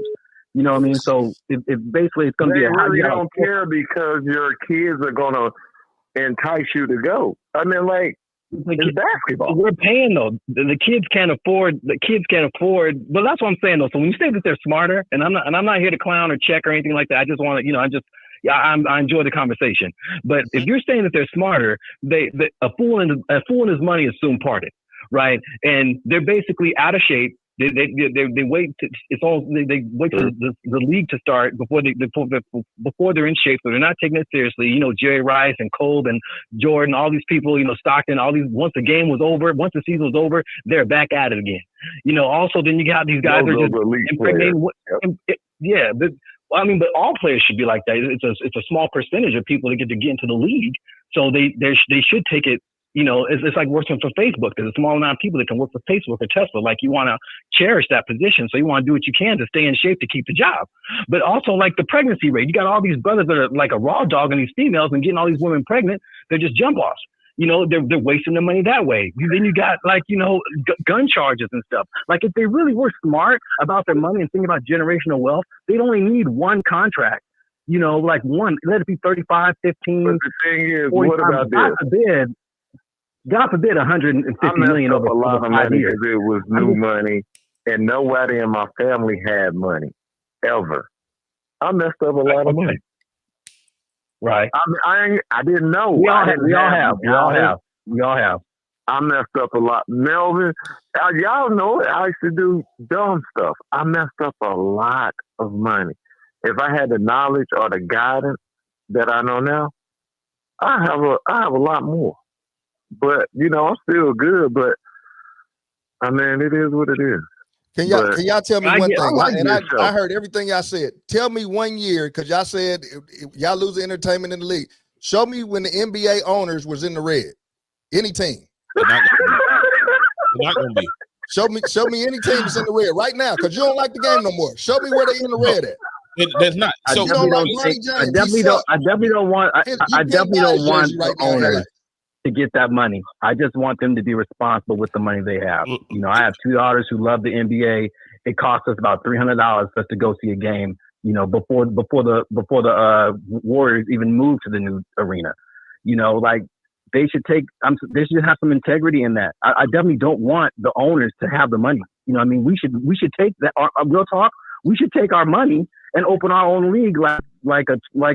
You know what I mean? So if basically it's going to be a really don't care because your kids are going to entice you to go. I mean, like it's basketball. We're paying though. The kids can't afford. But that's what I'm saying though. So when you say that they're smarter, and I'm not here to clown or check or anything like that. I just want to, I enjoy the conversation. But if you're saying that they're smarter, a fool and his money is soon parted, right? And they're basically out of shape. They wait. They wait for the league to start before they're in shape. So they're not taking it seriously. Jerry Rice and Kolb and Jordan, all these people. Stockton, all these. Once the game was over, once the season was over, they're back at it again. Also then you got these guys are just impregnating. Yeah, but I mean, but all players should be like that. It's a small percentage of people that get into the league, so they should take it. It's like working for Facebook. There's a small amount of people that can work for Facebook or Tesla. Like, you want to cherish that position, so you want to do what you can to stay in shape to keep the job. But also, like, the pregnancy rate, you got all these brothers that are like a raw dog and these females and getting all these women pregnant. They're just jump offs. They're wasting their money that way. Then you got, like, gun charges and stuff. Like, if they really were smart about their money and thinking about generational wealth, they'd only need one contract. Like one. Let it be 35, 15. But the thing is, 45, what about this? God forbid 150 million over a lot of 5 money years. because it was new money, and nobody in my family had money ever. I messed up a lot of money. Right. I didn't know. We all have. I messed up a lot. Melvin, y'all know it. I used to do dumb stuff. I messed up a lot of money. If I had the knowledge or the guidance that I know now, I have a lot more. But I'm still good. But I mean, it is what it is. Can y'all tell me one thing? I heard everything y'all said. Tell me 1 year, because y'all said y'all lose the entertainment in the league. Show me when the NBA owners was in the red. Any team. They're not gonna be. Show me any team that's in the red right now, because you don't like the game no more. Show me where they in the red at. There's not. I So definitely don't want the owners to get that money. I just want them to be responsible with the money they have. I have 2 daughters who love the NBA. It costs us about $300 just to go see a game. Before the Warriors even moved to the new arena. Like, they should have some integrity in that. I definitely don't want the owners to have the money. We should take that. Real talk. We should take our money and open our own league, like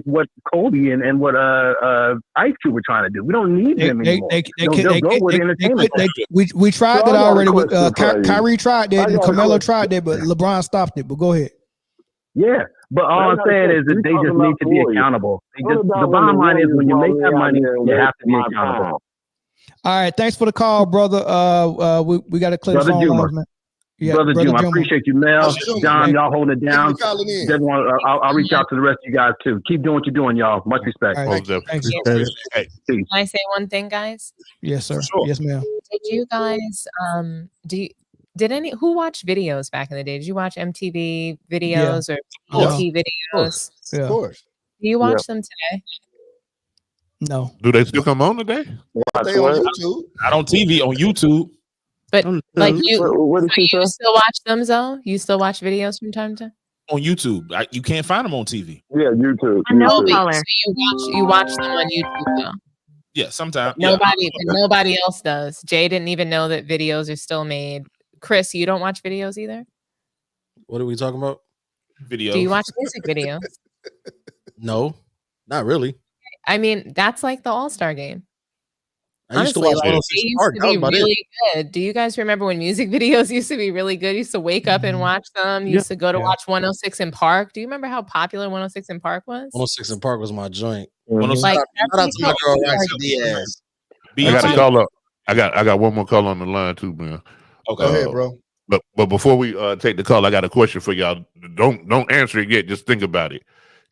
what Kobe and what Ice Cube were trying to do. We don't need them anymore. We tried that already. With Kyrie tried that, and Carmelo tried that, but LeBron stopped it. But go ahead. Yeah, but all I'm saying is that they just need to be accountable. The bottom line is, when you make that money, you have to be accountable. All right, thanks for the call, brother. We got to clear the phone lines, man. Yeah, Brother Juma, I appreciate you, Mel. John, y'all holding it down. I'll reach out to the rest of you guys too. Keep doing what you're doing, y'all. Much respect. Right, thanks. Can I say one thing, guys? Yes, sir. Sure. Yes, ma'am. Did you guys who watched videos back in the day? Did you watch MTV videos or BET videos? Yeah. Of course. Do you watch them today? No. Do they still come on today? They on YouTube. Not on TV, on YouTube. But like you still watch them, Zoe? You still watch videos from time to time? On YouTube. You can't find them on TV. Yeah, YouTube. No, so you watch them on YouTube though. Yeah, sometimes. Nobody else does. Jay didn't even know that videos are still made. Chris, you don't watch videos either? What are we talking about? Videos. Do you watch music videos? No, not really. I mean, that's like the All-Star game. I used to Honestly, watch like, they used Park. to be really good. Do you guys remember when music videos used to be really good? You used to wake up and watch them. You used to go to watch 106 in Park. Do you remember how popular 106 in Park was? 106 in Park was my joint. Like, Shout out to my girl Roxy Diaz. I got a call up. I got one more call on the line too, man. Okay, go ahead, bro. But before we take the call, I got a question for y'all. Don't answer it yet. Just think about it.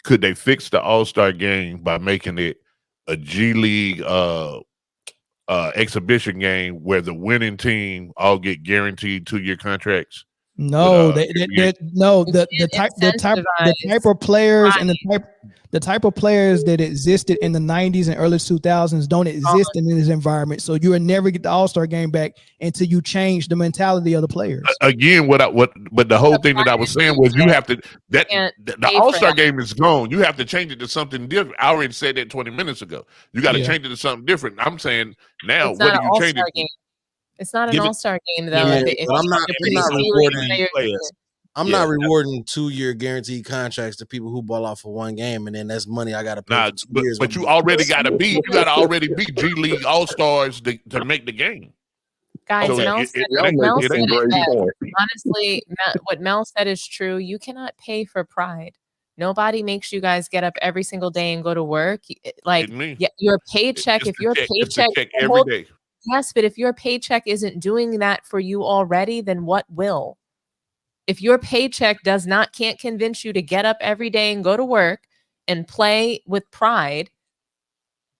Could they fix the All-Star game by making it a G League exhibition game where the winning team all get guaranteed 2-year contracts? No, the type of players and the type of players that existed in the 90s and early 2000s don't exist in this environment. So you will never get the All-Star game back until you change the mentality of the players. Again, but the whole thing that I was saying was you have to the All-Star game is gone. You have to change it to something different. I already said that 20 minutes ago. You got to change it to something different. I'm saying now, what do you change it to? It's not an All-Star game, though. I'm not rewarding 2-year guaranteed contracts to people who ball out for one game, and then that's money I got to pay. But you already got to be. You got to already be G League All Stars to make the game. Guys, honestly, what Mel said is true. You cannot pay for pride. Nobody makes you guys get up every single day and go to work. Like your paycheck. If your paycheck every day. Yes, but if your paycheck isn't doing that for you already, then what will? if your paycheck can't convince you to get up every day and go to work and play with pride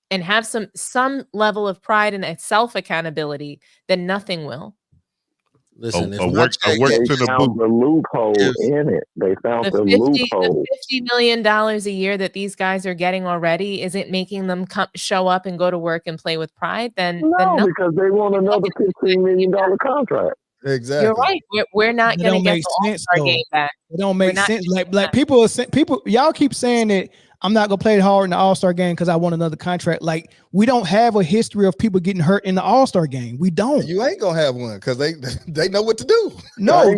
and have some level of pride and self accountability, then nothing will. Listen, they found the loophole in it. They found the loophole. The $50 million a year that these guys are getting already isn't making them show up and go to work and play with pride. Then because they want another $15 million contract. Exactly. You're right. We're not going to get the All-Star game back. It don't make sense. Like people, y'all keep saying that I'm not gonna play hard in the All-Star game because I want another contract. Like, we don't have a history of people getting hurt in the All-Star game. We don't. You ain't gonna have one because they know what to do. No. When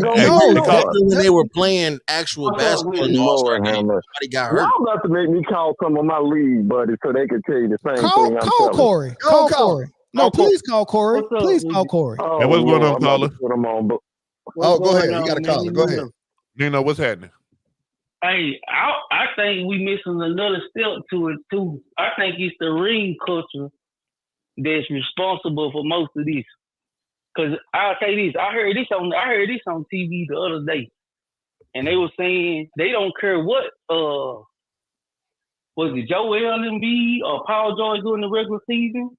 they were playing actual basketball in the All-Star game, somebody got hurt. Y'all about to make me call some of my league buddies so they can tell you the same thing. Call Corey. Call Corey. No, please call Corey. Please call Corey. Hey, what's going on, caller? Go ahead. You got a caller. Go ahead. Nino, what's happening? Hey, I think we missing another step to it too. I think it's the ring culture that's responsible for most of this. Cause I'll say this, I heard this on TV the other day, and they were saying they don't care what was it Joel Embiid or Paul George doing the regular season.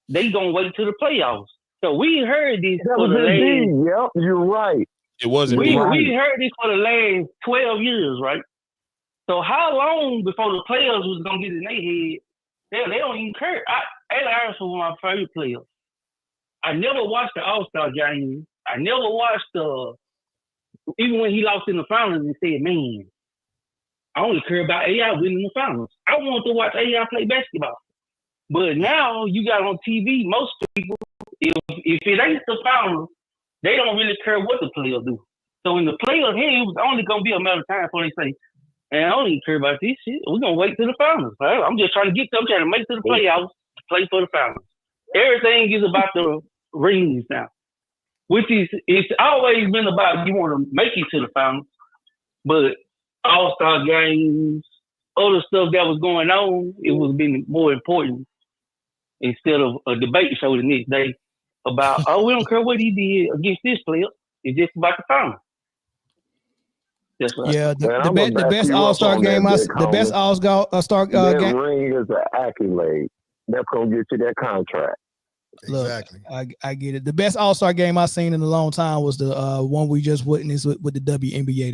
They gonna wait till the playoffs. So we heard this for the last. Yep, you're right. It wasn't. We heard this for the last 12 years, right? So how long before the players was gonna get in their head? They don't even care. Allen Iverson was my favorite player. I never watched the All-Star game. I never watched even when he lost in the finals and said, "Man, I only care about AI winning the finals." I want to watch AI play basketball. But now you got on TV, most people, if it ain't the finals, they don't really care what the players do. So in the players' head, it was only going to be a matter of time before they say, "Man, I don't even care about this shit. We're going to wait till the finals. Right? I'm just trying to get them, trying to make it to the playoffs, play for the finals." Everything is about the rings now, which is, it's always been about you want to make it to the finals. But All-Star games, other stuff that was going on, it was been more important instead of a debate show the next day about, we don't care what he did against this player. It's just about the final. That's right. Yeah, the best All-Star game, the best All-Star game. Ring is an accolade. That's gonna get you that contract. Look, exactly. I get it. The best All-Star game I've seen in a long time was the one we just witnessed with the WNBA.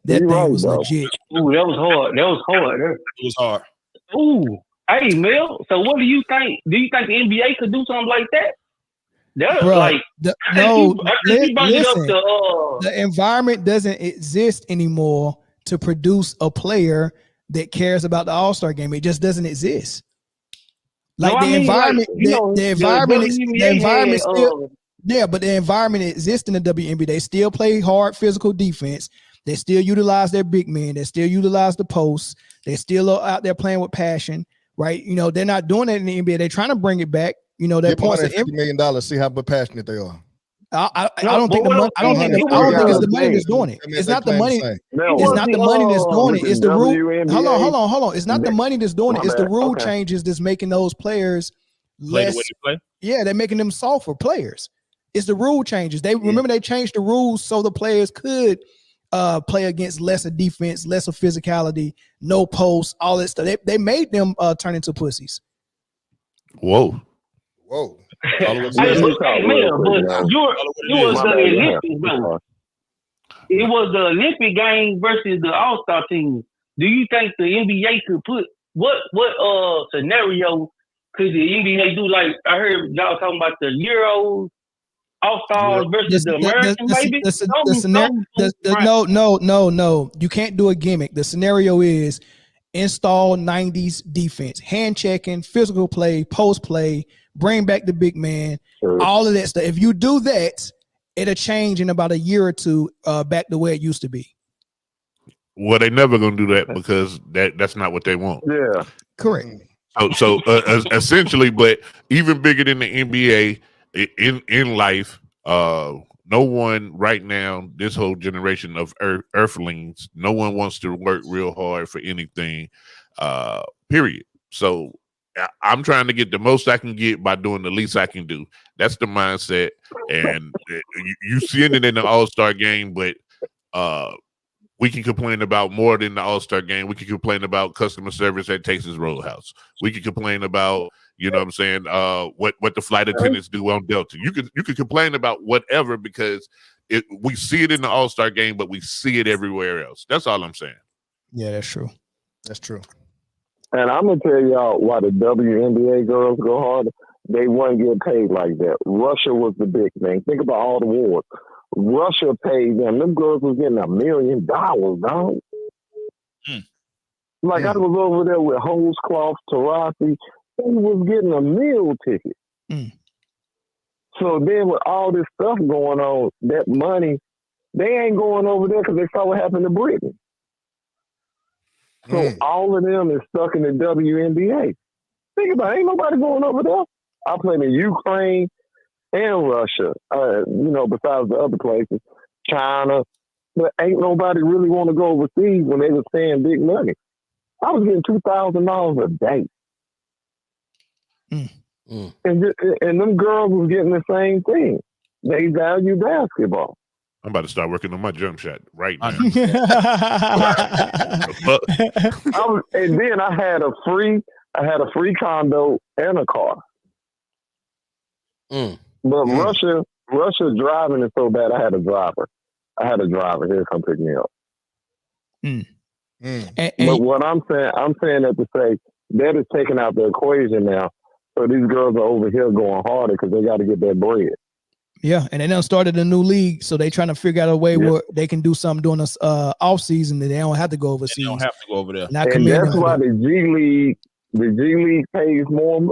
That thing was legit. Ooh, that was hard. It was hard. Ooh. Hey, Mel, so what do you think? Do you think the NBA could do something like that? The environment doesn't exist anymore to produce a player that cares about the All-Star game. It just doesn't exist. Like the environment exists in the WNBA. They still play hard physical defense. They still utilize their big men. They still utilize the posts. They still are out there playing with passion, right? You know, they're not doing that in the NBA. They're trying to bring it back. You know, their points $50 million. See how passionate they are. I don't think it's the money that's doing it. It's not the money. It's not the money that's doing it. It's the rule. Hold on. It's not the money that's doing it. It's the rule changes that's making those players less. Yeah, they're making them softer players. It's the rule changes. Remember they changed the rules so the players could play against lesser defense, lesser physicality, no posts, all that stuff. They made them turn into pussies. Whoa. Hey, man, but you was the Olympics, though. It was the Olympic game versus the All-Star team. Do you think the NBA could put what scenario could the NBA do? Like I heard y'all talking about the Euros, All-Stars versus the American, maybe. No. You can't do a gimmick. The scenario is install 90s defense, hand checking, physical play, post play, bring back the big man, all of that stuff. If you do that, it'll change in about a year or two back to where it used to be. Well, they never gonna do that because that's not what they want. Yeah, correct. So essentially, but even bigger than the NBA in life, no one right now, this whole generation of earthlings, no one wants to work real hard for anything, period. So I'm trying to get the most I can get by doing the least I can do. That's the mindset. And you seeing it in the All-Star game, but We can complain about more than the All-Star game. We can complain about customer service at Texas Roadhouse. We can complain about, you know what I'm saying, what the flight attendants do on Delta. You could complain about whatever because we see it in the All-Star game, but we see it everywhere else. That's all I'm saying. Yeah, that's true. That's true. And I'm gonna tell y'all why the WNBA girls go harder. They wouldn't get paid like that. Russia was the big thing. Think about all the wars. Russia paid them. Them girls was getting $1 million, dog. Like I was over there with Holescloth, Tarasi. They was getting a meal ticket. So then with all this stuff going on, that money, they ain't going over there because they saw what happened to Britne. So all of them is stuck in the WNBA. Think about it. Ain't nobody going over there. I played in Ukraine and Russia, besides the other places, China. But ain't nobody really want to go overseas when they was paying big money. I was getting $2,000 a day. And them girls was getting the same thing. They value basketball. I'm about to start working on my jump shot right now. And then I had a free condo and a car. But Russia driving is so bad. I had a driver. Here come pick me up. But what I'm saying that to say that is taking out the equation now. So these girls are over here going harder because they got to get that bread. Yeah, and they done started a new league, so they trying to figure out a way where they can do something during this off season that they don't have to go overseas. They don't have to go over there. And that's why the G League pays more.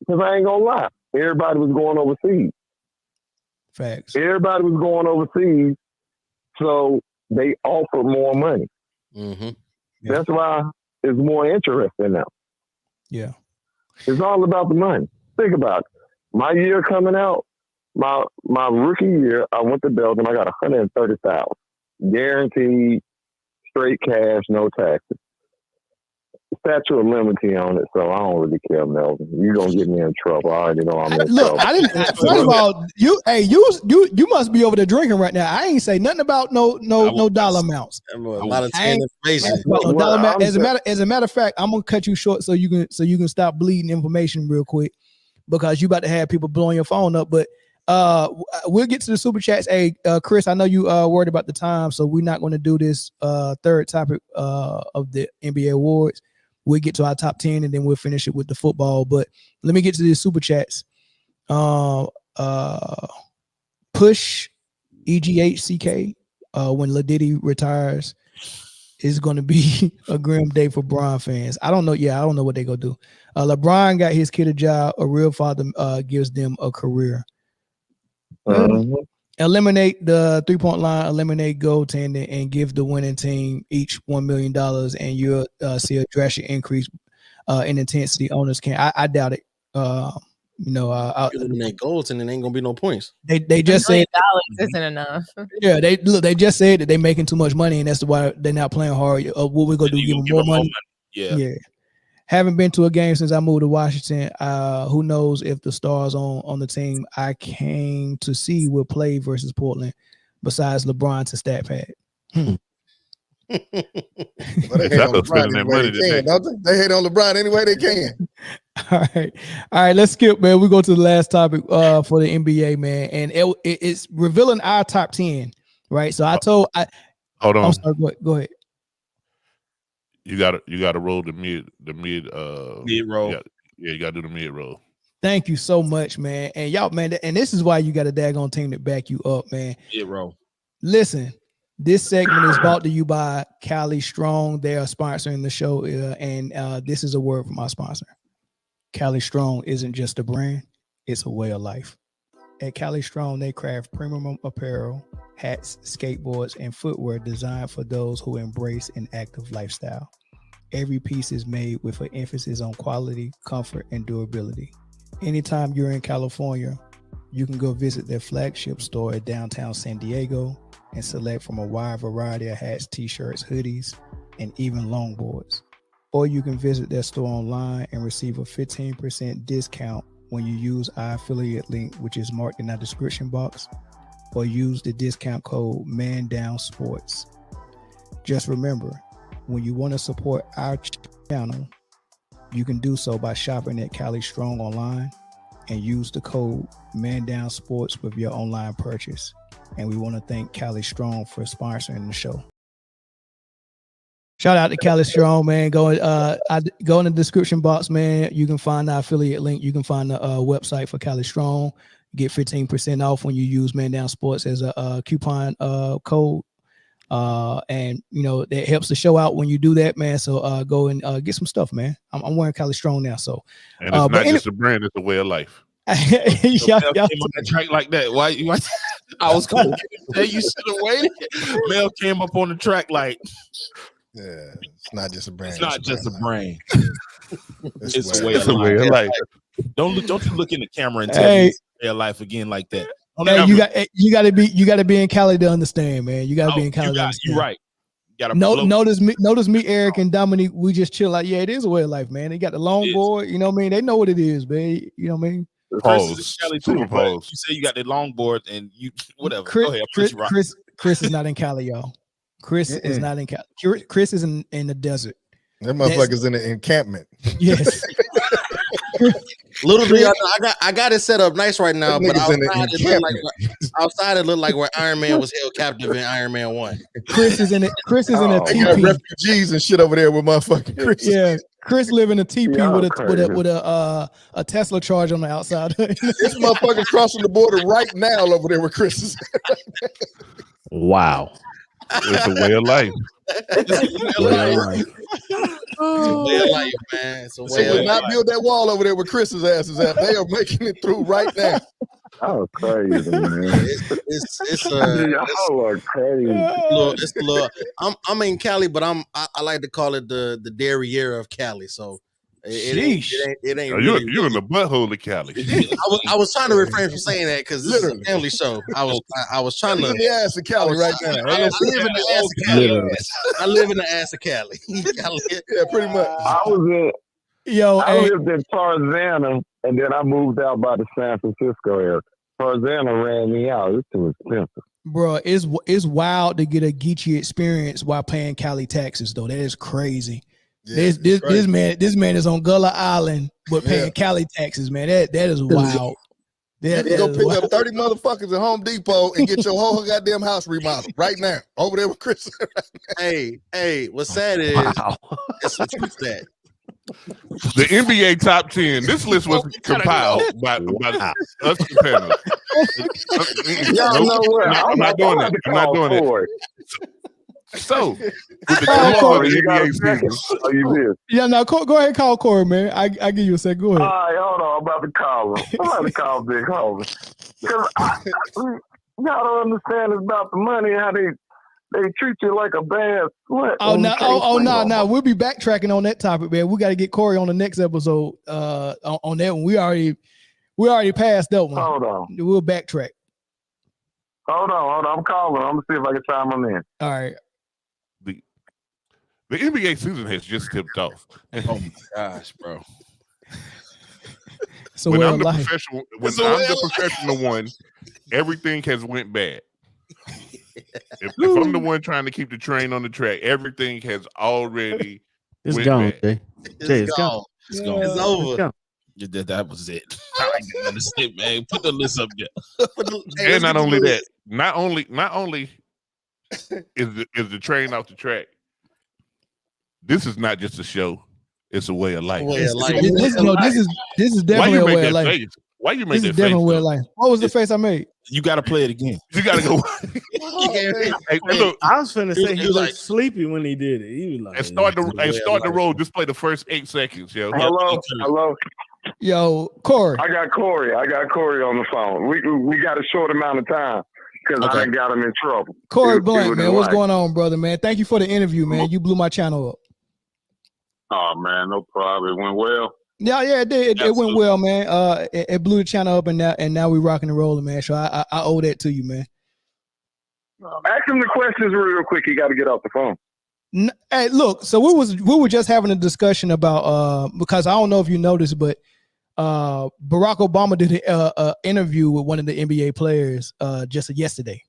Because I ain't gonna lie, everybody was going overseas. Facts. Everybody was going overseas, so they offer more money. That's why it's more interesting now. Yeah, it's all about the money. Think about it. My year coming out. My rookie year, I went to Belgium. I got $130,000 guaranteed, straight cash, no taxes. Statute of limitation on it, so I don't really care, Melvin. You gonna get me in trouble. I already know I'm in trouble. I didn't. First of all, you must be over there drinking right now. I ain't say nothing about no dollar amounts. A lot of information. As a matter of fact, I'm gonna cut you short so you can stop bleeding information real quick because you about to have people blowing your phone up, but. We'll get to the super chats. Hey, Chris, I know you worried about the time, so we're not going to do this third topic of the NBA awards. We'll get to our top 10 and then we'll finish it with the football. But let me get to the super chats. Push EGHCK when Ladiddy retires is going to be a grim day for Bron fans. I don't know. Yeah, I don't know what they're going to do. LeBron got his kid a job. A real father gives them a career. Eliminate the 3-point line, eliminate goaltending, and give the winning team each $1 million, and you'll see a drastic increase in intensity. Owners can. I doubt it. Eliminate goaltending, ain't gonna be no points. They just said $1 million isn't enough. Yeah, they just said that they're making too much money, and that's why they're not playing hard. What we're gonna do? Give them more money. Yeah. Haven't been to a game since I moved to Washington. Who knows if the stars on the team I came to see will play versus Portland besides LeBron to stat pad. Well, they hate on LeBron anyway they can, don't they? They hate on LeBron any way they can. All right. Let's skip, man. We go to the last topic for the NBA, man, and it's revealing our top 10, right? So hold on. I'm sorry, go ahead. You gotta roll the mid roll. Yeah, you gotta do the mid roll. Thank you so much, man. And y'all, man, and this is why you got a daggone team that back you up, man. Mid roll. Listen, this segment is brought to you by Cali Strong. They are sponsoring the show, and this is a word from our sponsor. Cali Strong isn't just a brand; it's a way of life. At Cali Strong, they craft premium apparel, hats, skateboards, and footwear designed for those who embrace an active lifestyle. Every piece is made with an emphasis on quality, comfort, and durability. Anytime you're in California, you can go visit their flagship store at downtown San Diego and select from a wide variety of hats, t-shirts, hoodies, and even longboards. Or you can visit their store online and receive a 15% discount when you use our affiliate link, which is marked in our description box. or use the discount code ManDownSports. Just remember, when you want to support our channel, you can do so by shopping at Cali Strong online and use the code ManDownSports with your online purchase. And we want to thank Cali Strong for sponsoring the show. Shout out to Cali Strong, man. Go in the description box, man. You can find the affiliate link. You can find the website for Cali Strong. Get 15% off when you use Man Down Sports as a coupon code. And that helps the show out when you do that, man. So go and get some stuff, man. I'm wearing Cali Strong now. So and it's not just a brand, it's a way of life. Y'all came on that track like that. Why? I was going to say you should have waited. Mel came up on the track like, yeah, it's not just a brand. It's not just a brand. It's a way of life. Don't you look in the camera and tell me it's a way of life again like that. Hey, you got to be in Cali to understand, man. You got to be in Cali. You're right. Notice me, Eric and Dominique. We just chill like, yeah, it is a way of life, man. They got the longboard. You know what I mean? They know what it is, babe. You know what I mean? Pause. Super pause. You say you got the longboard and you whatever. Chris, Go ahead. Chris is not in Cali, y'all. Chris is not in Cali. Chris is in the desert. That motherfucker's in the encampment. Yes. Little do y'all know, I got it set up nice right now, but outside it looked like where Iron Man was held captive in Iron Man 1. Chris is in a got refugees and shit over there with motherfucking Chris. Yeah, Chris live in a TP with a Tesla charge on the outside. This motherfucker's crossing the border right now over there with Chris is. Wow. It's a way of life. It's a way of life, man. It's a way of life. Not build that wall over there where Chris's ass is at. They are making it through right now. Oh, crazy, man. It's y'all are crazy. I'm in Cali, but I like to call it the Derriere of Cali. So it ain't really, you're in the butthole of Cali. I was trying to refrain from saying that because this is a family show. I was trying to. In the ass of Cali right now. I live in the ass of Cali. I live in the ass of Cali. Yeah, pretty much. I lived in Tarzana, and then I moved out by the San Francisco area. Tarzana ran me out. It's too expensive. Bro, it's wild to get a Geechee experience while paying Cali taxes, though. That is crazy. Yeah, this man is on Gullah Island but paying Cali taxes, man. That is wild. You can go pick up 30 motherfuckers at Home Depot and get your whole goddamn house remodeled right now over there with Chris. Hey, what's sad is it's that. The NBA top 10. This list was compiled by us competitors. Y'all know what? I'm not doing that. I'm not doing it. So, with the NBA season. Yeah, now go ahead and call Corey, man. I give you a second. Go ahead. All right, hold on. I'm about to call him. I'm about to call Big Homer. Because y'all don't understand it's about the money, how they treat you like a bad slut. No. We'll be backtracking on that topic, man. We got to get Corey on the next episode on that one. We already passed that one. Hold on. We'll backtrack. Hold on. I'm calling. I'm going to see if I can chime him in. All right. The NBA season has just tipped off. Oh my gosh, bro. So when I'm the professional one, everything has went bad. If I'm the one trying to keep the train on the track, everything has already went bad. It's gone. It's gone. It's over. That was it. I didn't understand, man. Put the list up there. And not only that, not only is the train off the track. This is not just a show; it's a way of life. This is definitely a way of life. Face? Why you make this that is definitely face? A way of life. What was the face I made? You got to play it again. You got to go. Hey, look, I was finna say he looked sleepy when he did it. He was like, and start the roll. Just play the first 8 seconds, yo. Hello. Yo, Corey. I got Corey on the phone. We got a short amount of time because I got him in trouble. Corey Blunt, man, what's going on, brother, man? Thank you for the interview, man. You blew my channel up. Oh man, no problem. It went well. Yeah, it did. It went well, man. It blew the channel up, and now we rocking and rolling, man. So I owe that to you, man. Ask him the questions real quick. He got to get off the phone. Hey, look. So we were just having a discussion about because I don't know if you noticed, but Barack Obama did an interview with one of the NBA players just yesterday.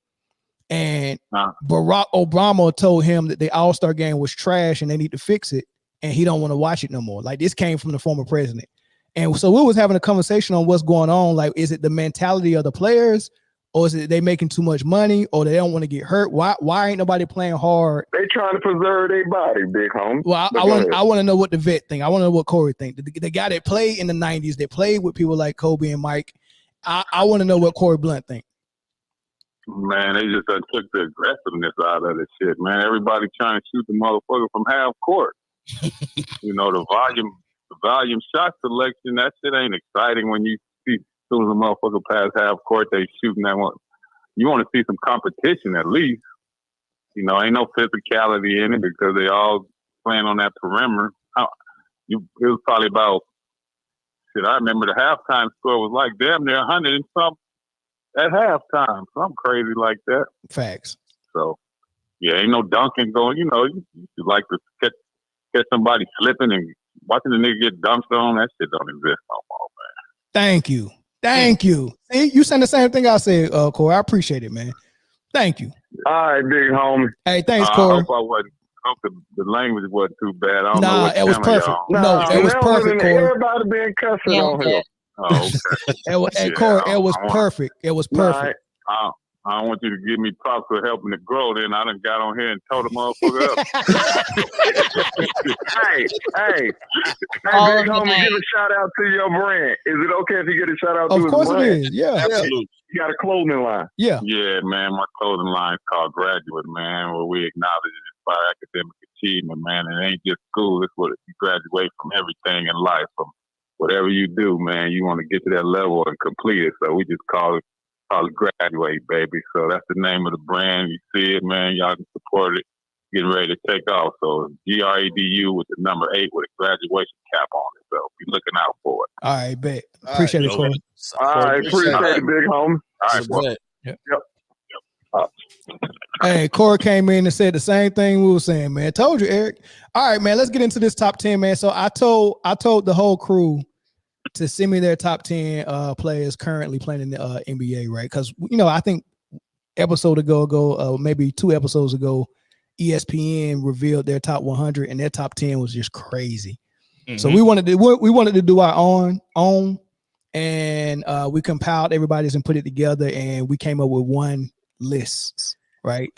And Barack Obama told him that the All-Star game was trash and they need to fix it, and he don't want to watch it no more. Like, this came from the former president. And so we was having a conversation on what's going on. Like, is it the mentality of the players, or is it they making too much money, or they don't want to get hurt? Why ain't nobody playing hard? They trying to preserve their body, big homie. Well, I want to know what the vet think. I want to know what Corey think. The guy that played in the 90s, that played with people like Kobe and Mike. I want to know what Corey Blunt think. Man, they just took the aggressiveness out of this shit, man. Everybody trying to shoot the motherfucker from half court. You know, the volume shot selection, that shit ain't exciting when you see as soon as a motherfucker pass half court, they shooting that one. You want to see some competition at least. You know, ain't no physicality in it because they all playing on that perimeter. It was probably about, I remember the halftime score was like damn near 100 and something at halftime. Something crazy like that. Facts. So, yeah, ain't no dunking going. You know, you like to catch somebody slipping and watching the nigga get dunked on. That shit don't exist no more, man. Thank you. See, you saying the same thing I said, Corey. I appreciate it, man. Thank you. All right, big homie. Hey, thanks, Corey. I hope the language wasn't too bad. I don't know what it was perfect. It was perfect, Corey. Everybody been cussing on here. Oh, okay. Corey, it was perfect. It was perfect. I don't want you to give me props for helping it grow. Then I done got on here and told the motherfucker up. hey, big homie, give a shout out to your brand. Is it okay if you get a shout out to his brand? Of course it is. Yeah, absolutely. You got a clothing line. Yeah, man. My clothing line is called Graduate, man, where we acknowledge and inspire academic achievement, man. And it ain't just school. It's what you graduate from everything in life, from whatever you do, man. You want to get to that level and complete it. So we just call it Graduate, baby. So that's the name of the brand. You see it, man. Y'all can support it. Getting ready to take off. So GREDU with the number 8 with a graduation cap on it. So be looking out for it. All right, bet. Appreciate it, Corey. All right, appreciate it, big homie. All right, boy. Yep. Hey, Corey came in and said the same thing we were saying, man. Told you, Eric. All right, man. Let's get into this top 10, man. So I told the whole crew to send me their top 10 players currently playing in the NBA, right? Because, you know, I think maybe 2 episodes ago, ESPN revealed their top 100, and their top 10 was just crazy. Mm-hmm. So we wanted to do our own, and we compiled everybody's and put it together, and we came up with one list, right?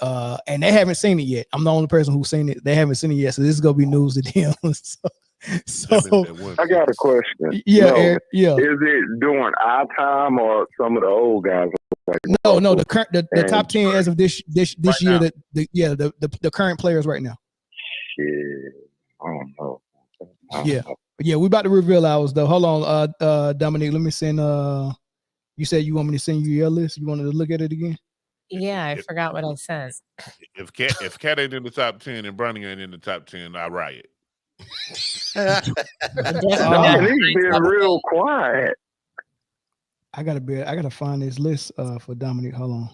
And they haven't seen it yet. I'm the only person who's seen it. They haven't seen it yet, so this is gonna be news to them. So I got a question. Yeah, Eric, yeah. Is it during our time or some of the old guys? No. The top 10 as of this right year. The current players right now. Shit, I don't know. Yeah. We about to reveal ours though. Hold on, Dominique. Let me send. You said you want me to send you your list. You wanted to look at it again? Yeah, I forgot what I sent. If Cat ain't in the top 10 and Browning ain't in the top 10, I riot. Dominique's being real quiet. I gotta find this list for Dominique. Hold on.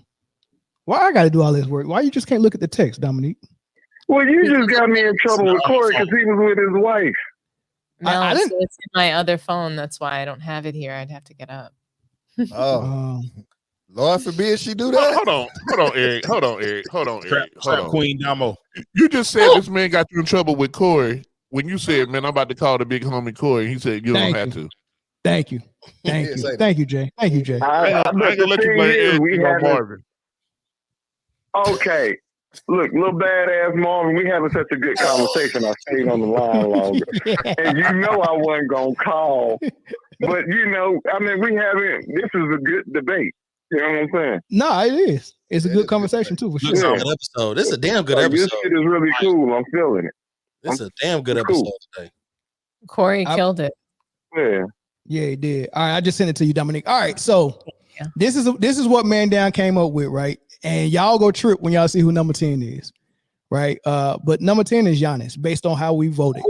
Why I gotta do all this work? Why you just can't look at the text, Dominique? Well, you just got me in trouble with Corey because he was with his wife. No, I didn't. So it's in my other phone. That's why I don't have it here. I'd have to get up. Lord forbid she do that. Hold on, Eric. Hold on. Queen Damo. You just said this man got you in trouble with Corey when you said, "Man, I'm about to call the big homie Corey." He said, "You don't have to." Thank you, Jay. I ain't gonna let you play Marvin. Okay. Look, little badass Marvin, we having such a good conversation. I stayed on the line longer. And you know I wasn't going to call. But, you know, I mean, this is a good debate. You know what I'm saying? No, it is. It's a good conversation, too, for sure. Good episode. This is a damn good episode. This shit is really cool. I'm feeling it. This is a damn good episode today. Corey killed it. Yeah. Yeah, he did. All right, I just sent it to you, Dominique. All right, so this is what Man Down came up with, right? And y'all go trip when y'all see who number 10 is, right? But number 10 is Giannis, based on how we voted.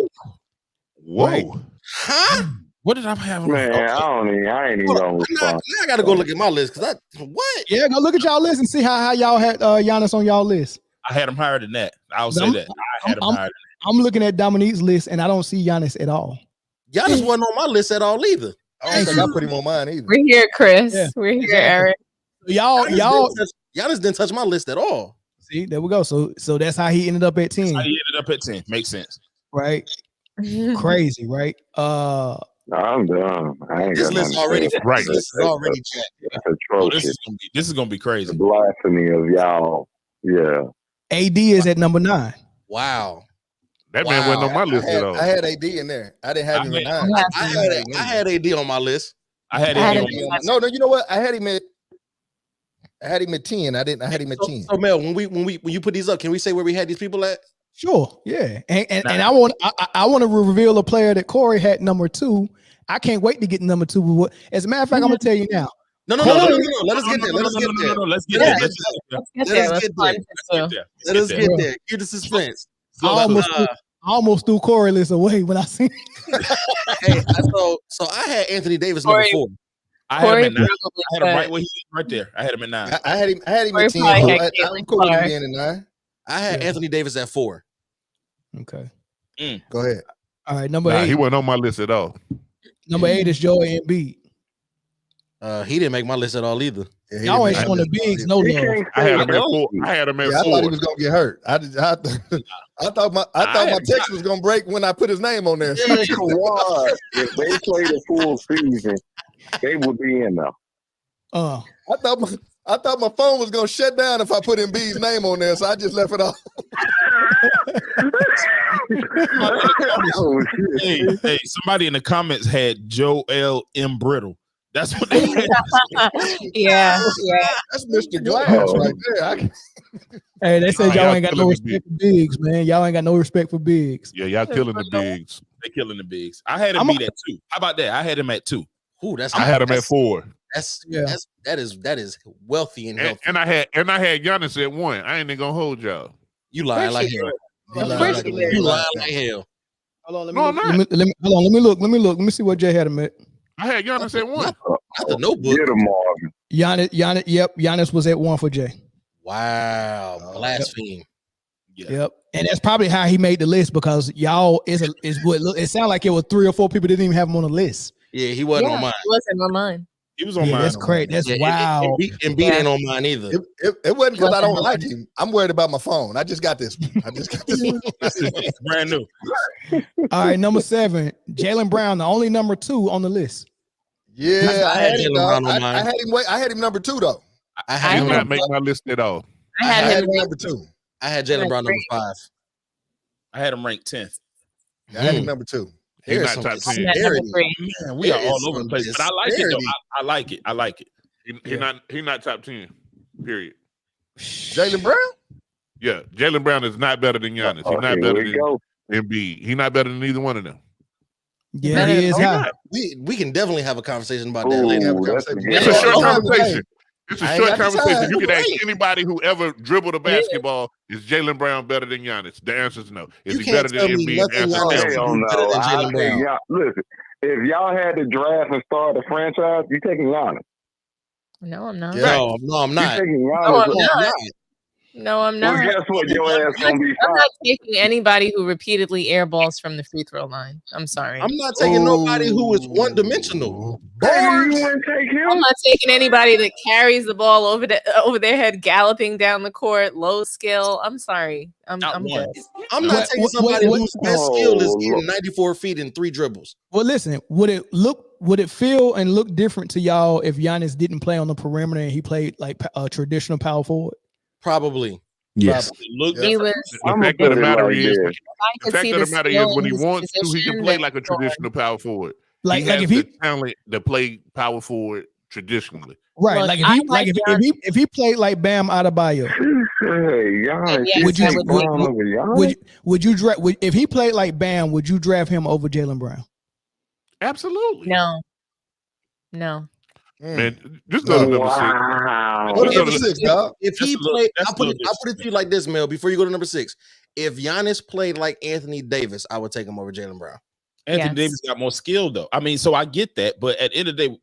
Whoa. Right? Huh? What did I have? Man, I ain't even gonna respond. Now I gotta go look at my list because what? Yeah, go look at y'all list and see how y'all had Giannis on y'all list. I had him higher than that. I'll say that. I had him higher than that. I'm looking at Dominique's list and I don't see Giannis at all. Giannis wasn't on my list at all either. I don't think I put him on mine either. We're here, Chris. Yeah. We're here, Eric. Y'all, Giannis didn't touch my list at all. See, there we go. So that's how he ended up at 10. That's how he ended up at 10. Makes sense. Right? Crazy, right? I'm done. I ain't This got list nothing already, to say. Right. this is already checked. That's Oh, atrocious. this is gonna be crazy. The blasphemy of y'all. Yeah. AD is at number 9. Wow. That man wasn't on my list at all. I had AD in there. I didn't have him at 9. I had AD on my list. I had AD on my No, you know what? I had him at 10. I had him at 10. So Mel, when you put these up, can we say where we had these people at? Sure, yeah. And I want to reveal a player that Corey had number 2. I can't wait to get number 2. As a matter of fact, I'm gonna tell you now. No. Let us get there. Let us get there. Let's get there. Let us get there. Get the suspense. I almost threw Corey list away when I seen. Hey, so I had Anthony Davis number 4. I had him at 9. I had him right where he is right there. I had him at 9. I had him at 10. I'm cool with him being at 9. I had Anthony Davis at 4. Okay. Go ahead. All right, number 8. He wasn't on my list at all. Number 8 is Joel Embiid. He didn't make my list at all either. Yeah, Y'all ain't on the bigs, no love. I had him at 4. I had him at 4. I thought he was gonna get hurt. I thought my text was gonna break when I put his name on there. Yeah, Kawhi, if they played a full season, they would be in there. I thought my phone was gonna shut down if I put Embiid's name on there, so I just left it off. Hey, somebody in the comments had Joel M. Brittle. That's what they had. Yeah. That's Mr. Glass right there. Hey, they said y'all ain't got no respect for bigs, man. Y'all ain't got no respect for bigs. Yeah, y'all killing the bigs. They killing the bigs. I had him beat at 2. How about that? I had him at 2. Ooh, I had him at 4. That is wealthy and healthy. And I had Giannis at 1. I ain't even gonna hold y'all. You lying like hell. You lying like hell. Hold on, let me look. Let me see what Jay had him at. I had Giannis at 1. Not the notebook. Get him, Marvin. Giannis, yep. Giannis was at 1 for Jay. Wow, blaspheme. Yep, and that's probably how he made the list because y'all is what it sounded like it was 3 or 4 people that didn't even have him on the list. Yeah, he wasn't on mine. He wasn't on mine. He was on mine. That's great. That's wow. And B ain't on mine either. It wasn't because I don't like him. I'm worried about my phone. I just got this one. It's brand new. All right, number 7, Jaylen Brown, the only number 2 on the list. Yeah, I had him. I had him number 2 though. I did not make my list at all. I had him number 2. I had Jaylen Brown number 5. I had him ranked 10th. I had him number 2. He's not top 10. Man, we are all over the place, but I like it though. I like it. He's not top 10. Period. Jaylen Brown? Yeah, Jaylen Brown is not better than Giannis. He's not better than Embiid. He's not better than either one of them. Yeah, he is high. We can definitely have a conversation about that later. It's a short conversation. It's a short conversation. You can ask anybody who ever dribbled a basketball, is Jaylen Brown better than Giannis? The answer is no. Is he better than Embiid? Listen, if y'all had to draft and start a franchise, you taking Giannis. No, I'm not. No, I'm not. You taking Giannis. No, I'm not. Well, guess what? Your ass gonna be I'm not taking anybody who repeatedly airballs from the free throw line. I'm sorry. I'm not taking nobody who is one dimensional. I'm not taking anybody that carries the ball over their head, galloping down the court, low skill. I'm sorry. I'm good. I'm not taking somebody whose best skill is getting 94 feet in 3 dribbles. Well, listen, would it feel and look different to y'all if Giannis didn't play on the perimeter and he played like a traditional power forward? Probably. Yes. The fact of the matter is when he wants to, he can play like a traditional power forward. He has the talent to play power forward traditionally. Right. Look, if he played like Bam Adebayo, would you draft if he played like Bam, would you draft him over Jaylen Brown? Absolutely. No. Man, just go to number 6. Go to number 6, dog. If he played, I'll put it to you like this, Mel, before you go to number 6. If Giannis played like Anthony Davis, I would take him over Jaylen Brown. Anthony Davis got more skill, though. I mean, so I get that, but at the end of the day,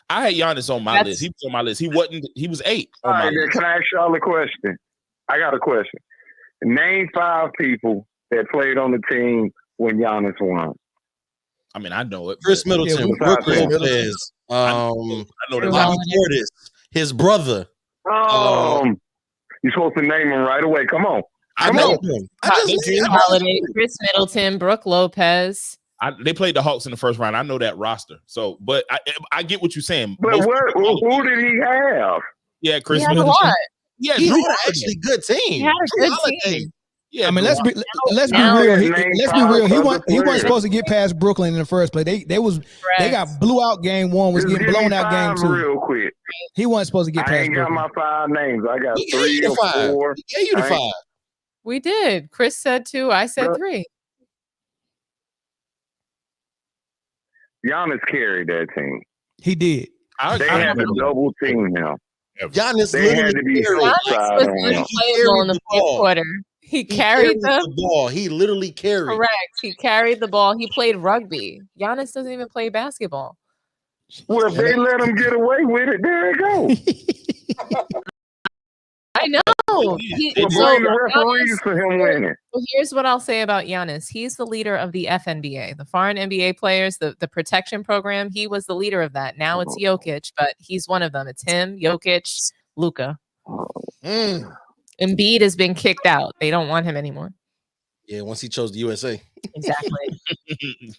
I had Giannis on my list. He was on my list. He was 8 on my list. Can I ask y'all a question? I got a question. Name 5 people that played on the team when Giannis won. I mean, I know it. Chris Middleton, Brooke Lopez, I know that. Bobby Portis, his brother. You're supposed to name him right away. Come on. I know him. Drew Holiday, Chris Middleton, Brooke Lopez. They played the Hawks in the first round. I know that roster. So, but I get what you're saying. But who did he have? Yeah, Chris He had Middleton. a lot. Yeah, he had actually good team. He had a good team. Yeah, I mean, let's be real. Let's be real. He wasn't supposed to get past Brooklyn in the first place. They got blew out game one. Was getting blown out game two. Real quick. He wasn't supposed to get past. I ain't got Brooklyn. my 5 names. I got He 3 or 4. He gave you the 5. We did. Chris said 2. I said 3. Giannis carried that team. He did. They had to double team him. Giannis they had to be Giannis was unplayable in the fourth quarter. He carried the ball. He literally carried. Correct. He carried the ball. He played rugby. Giannis doesn't even play basketball. Well, if they let him get away with it, there it goes. I know. Blame the referees for him winning. Well, here's what I'll say about Giannis. He's the leader of the FNBA, the foreign NBA players, the protection program. He was the leader of that. Now it's Jokic, but he's one of them. It's him, Jokic, Luka. Embiid has been kicked out. They don't want him anymore. Yeah, once he chose the USA. Exactly.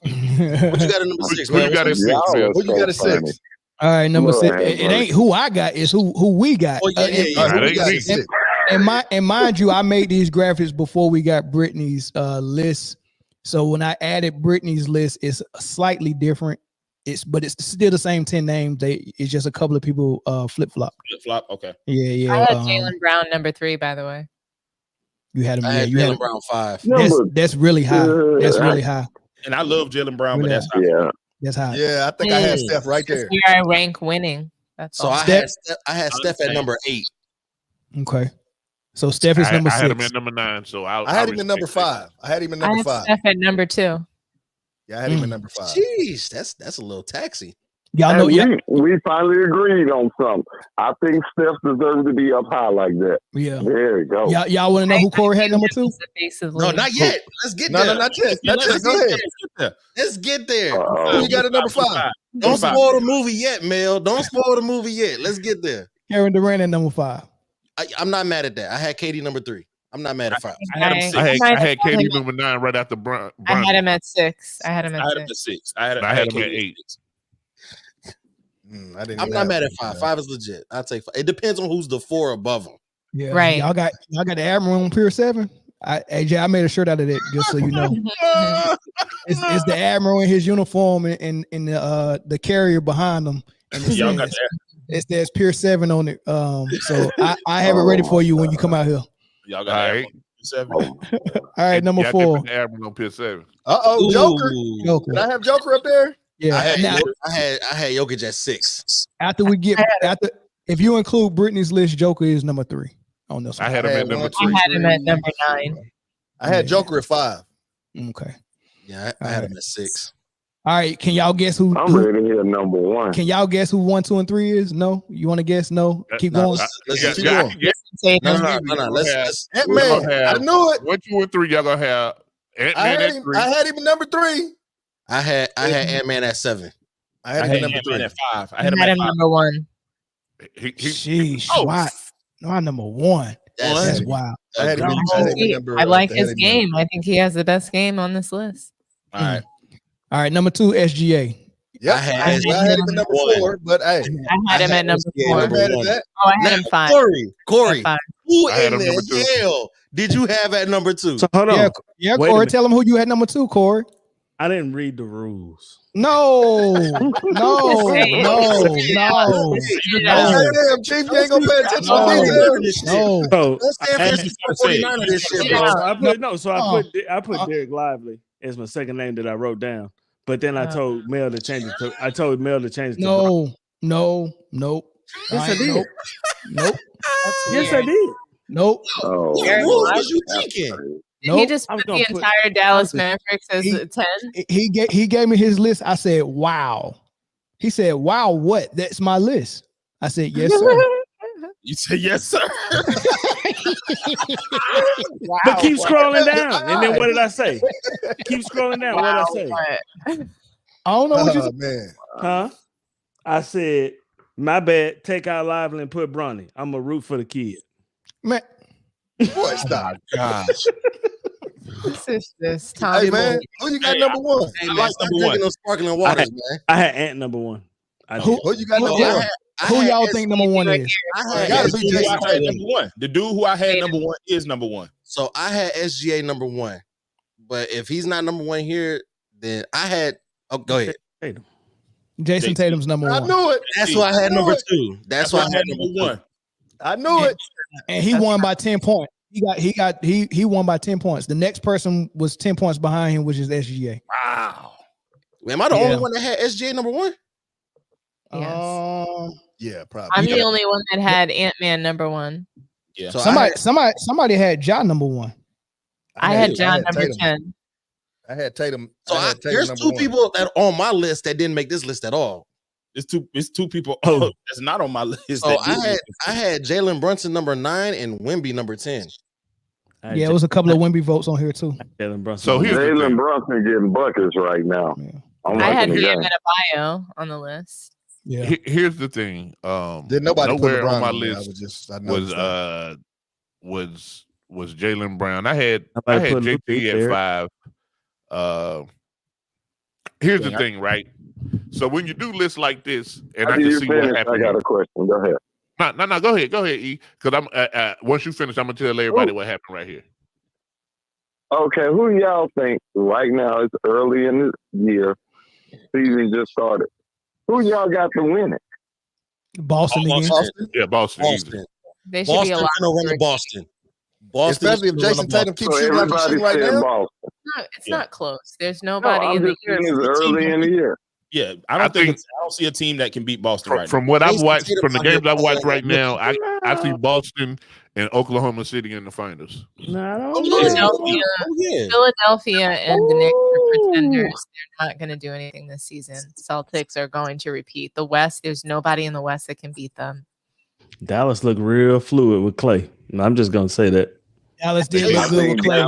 What you got at number 6, man? What you got at 6? What you got at 6? All right, number 6. It ain't who I got, it's who we got. And mind you, I made these graphics before we got Britney's list. So when I added Britney's list, it's slightly different. But it's still the same 10 names. It's just a couple of people flip flop. Flip flop. Okay. Yeah. I had Jaylen Brown number 3, by the way. You had him. I had Jaylen Brown 5. That's really high. That's really high. And I love Jaylen Brown, but Really that's high. That's high. Yeah, I think I had Steph right there. Where I rank winning. That's So all. I had Steph at number 8. Okay. So Steph is number 6. I had him at number 9. So I had him at number 5. I had him at number 5. Steph at number 2. Yeah, I had him at number 5. Jeez, that's a little taxi. Y'all know, we finally agreed on something. I think Steph deserves to be up high like that. Yeah. There you go. Y'all want to know who Corey had number 2? No, not yet. Let's get there. No, not yet. Not yet. Go ahead. Let's get there. Who you got at number 5? Don't spoil the movie yet, Mel. Don't spoil the movie yet. Let's get there. Kevin Durant at number 5. I'm not mad at that. I had Katie number 3. I'm not mad at 5. I had him 6. I had KD number 9 right after Brown. I had him at 6. I had him at 6. I had him at 8. I'm not mad at 5. 5 is legit. I'll take 5. It depends on who's the 4 above him. Yeah. Right. Y'all got the Admiral on Pier 7. AJ, I made a shirt out of that just so you know. It's the Admiral in his uniform and the carrier behind him. And Y'all got that. It says Pier 7 on it. So I have it ready for you when you come out here. Y'all got that. 7. All right, number 4. Admiral on Pier 7. Joker. Did I have Joker up there? Yeah. I had Jokic at 6. If you include Britney's list, Joker is number 3 on this one. I had him at number 3. I had him at number 9. I had Joker at 5. Okay. Yeah, I had him at 6. All right, can y'all guess who? I'm ready to hear number 1. Can y'all guess who 1, 2, and 3 is? No, you want to guess? No, keep going. Let's keep going. No. Let's Ant-Man. I knew it. 1, 2, and 3. Y'all gonna have Ant-Man at 3. I had him at number 3. I had Ant-Man at 7. I had him at number 3. At 5. I had him at number 1. Sheesh. Why number 1? That's wild. I like his game. I think he has the best game on this list. All right. Number 2, SGA. Yeah, I had him at number 4, but hey, I had him at number 4. I had him 5. Corey, who I had in him number 2. the hell did you have at number 2? So hold on. Yeah, Corey, tell him who you had number 2, Corey. I didn't read the rules. No. Damn, Chief, you ain't gonna pay attention to me. No. I put Derek Lively as my second name that I wrote down. But then I told Mel to change it to No. Yes, I did. Nope. Yes, I did. Nope. What was you thinking? Did he just put the entire Dallas Mavericks as a 10? He gave me his list. I said, wow. He said, wow, what? That's my list. I said, yes, sir. You said yes, sir. Wow, but keep scrolling down. And then what did I say? Keep scrolling down. What did I say? I don't know what you Oh, said. man. Huh? I said, my bad. Take out Lively and put Bronny. I'm a root for the kid. Man, boy, stop. Gosh. This is just Tommy. Hey, man, who you got number one? Hey, I man, like stop number drinking one. those sparkling waters, man. I had Ant number one. Who you got number So I one? had- I Who had y'all S- think number one is? I had Gotta be SGA Jason I had Tatum. number one. The dude who I had number one is number one. So I had SGA number one. But if he's not number one here, then I had. Oh, go ahead. Jason Tatum's number I one. knew it. That's why I had number two. That's why I had number number one. I knew it. And he won by 10 points. He won by 10 points. The next person was 10 points behind him, which is SGA. Wow. Am I the only one that had SGA number one? Yes. Yeah, probably. I'm the only one that had Ant-Man number one. Yeah. So somebody had Ja number one. I had John number Tatum. 10. I had Tatum. So I had Tatum there's number two one. people that on my list that didn't make this list at all. It's two people that's not on my list. So I had Jalen Brunson number 9 and Wemby number 10. Yeah, it was a couple of Wemby votes on here too. Jalen Brunson. So here's the Jalen thing. Brunson getting buckets right now. I'm I had liking the him game. and a bio on the list. Yeah. Here's the thing. Did nobody put nowhere LeBron on my on there? I list was just I was noticed was Jalen Brown. I had Nobody put JP Luka at there. 5. Here's the thing, right? So when you do lists like this, and I After can you see finish, what happened. I got a question. Go ahead. No, go ahead, E. Because I'm once you finish, I'm gonna tell everybody what happened right here. Okay, who y'all think right now? It's early in the year. Season just started. Who y'all got to win it? Boston again. Yeah, Boston. Boston. They should be a lot. Gonna run to Boston. Boston, especially if Jason Tatum keeps shooting like he's shooting right now. Boston. No, it's not close. There's nobody I'm in the just saying East. it's early in the year. Yeah, I don't see a team that can beat Boston right From now. what I've Jason watched, Tatum from the out here games I've watched playing right now, I see Boston and Oklahoma City in the finals. Philadelphia and the Knicks are pretenders. They're not going to do anything this season. Celtics are going to repeat. The West, there's nobody in the West that can beat them. Dallas looked real fluid with Clay. And I'm just gonna say that. Dallas did look good with Clay. They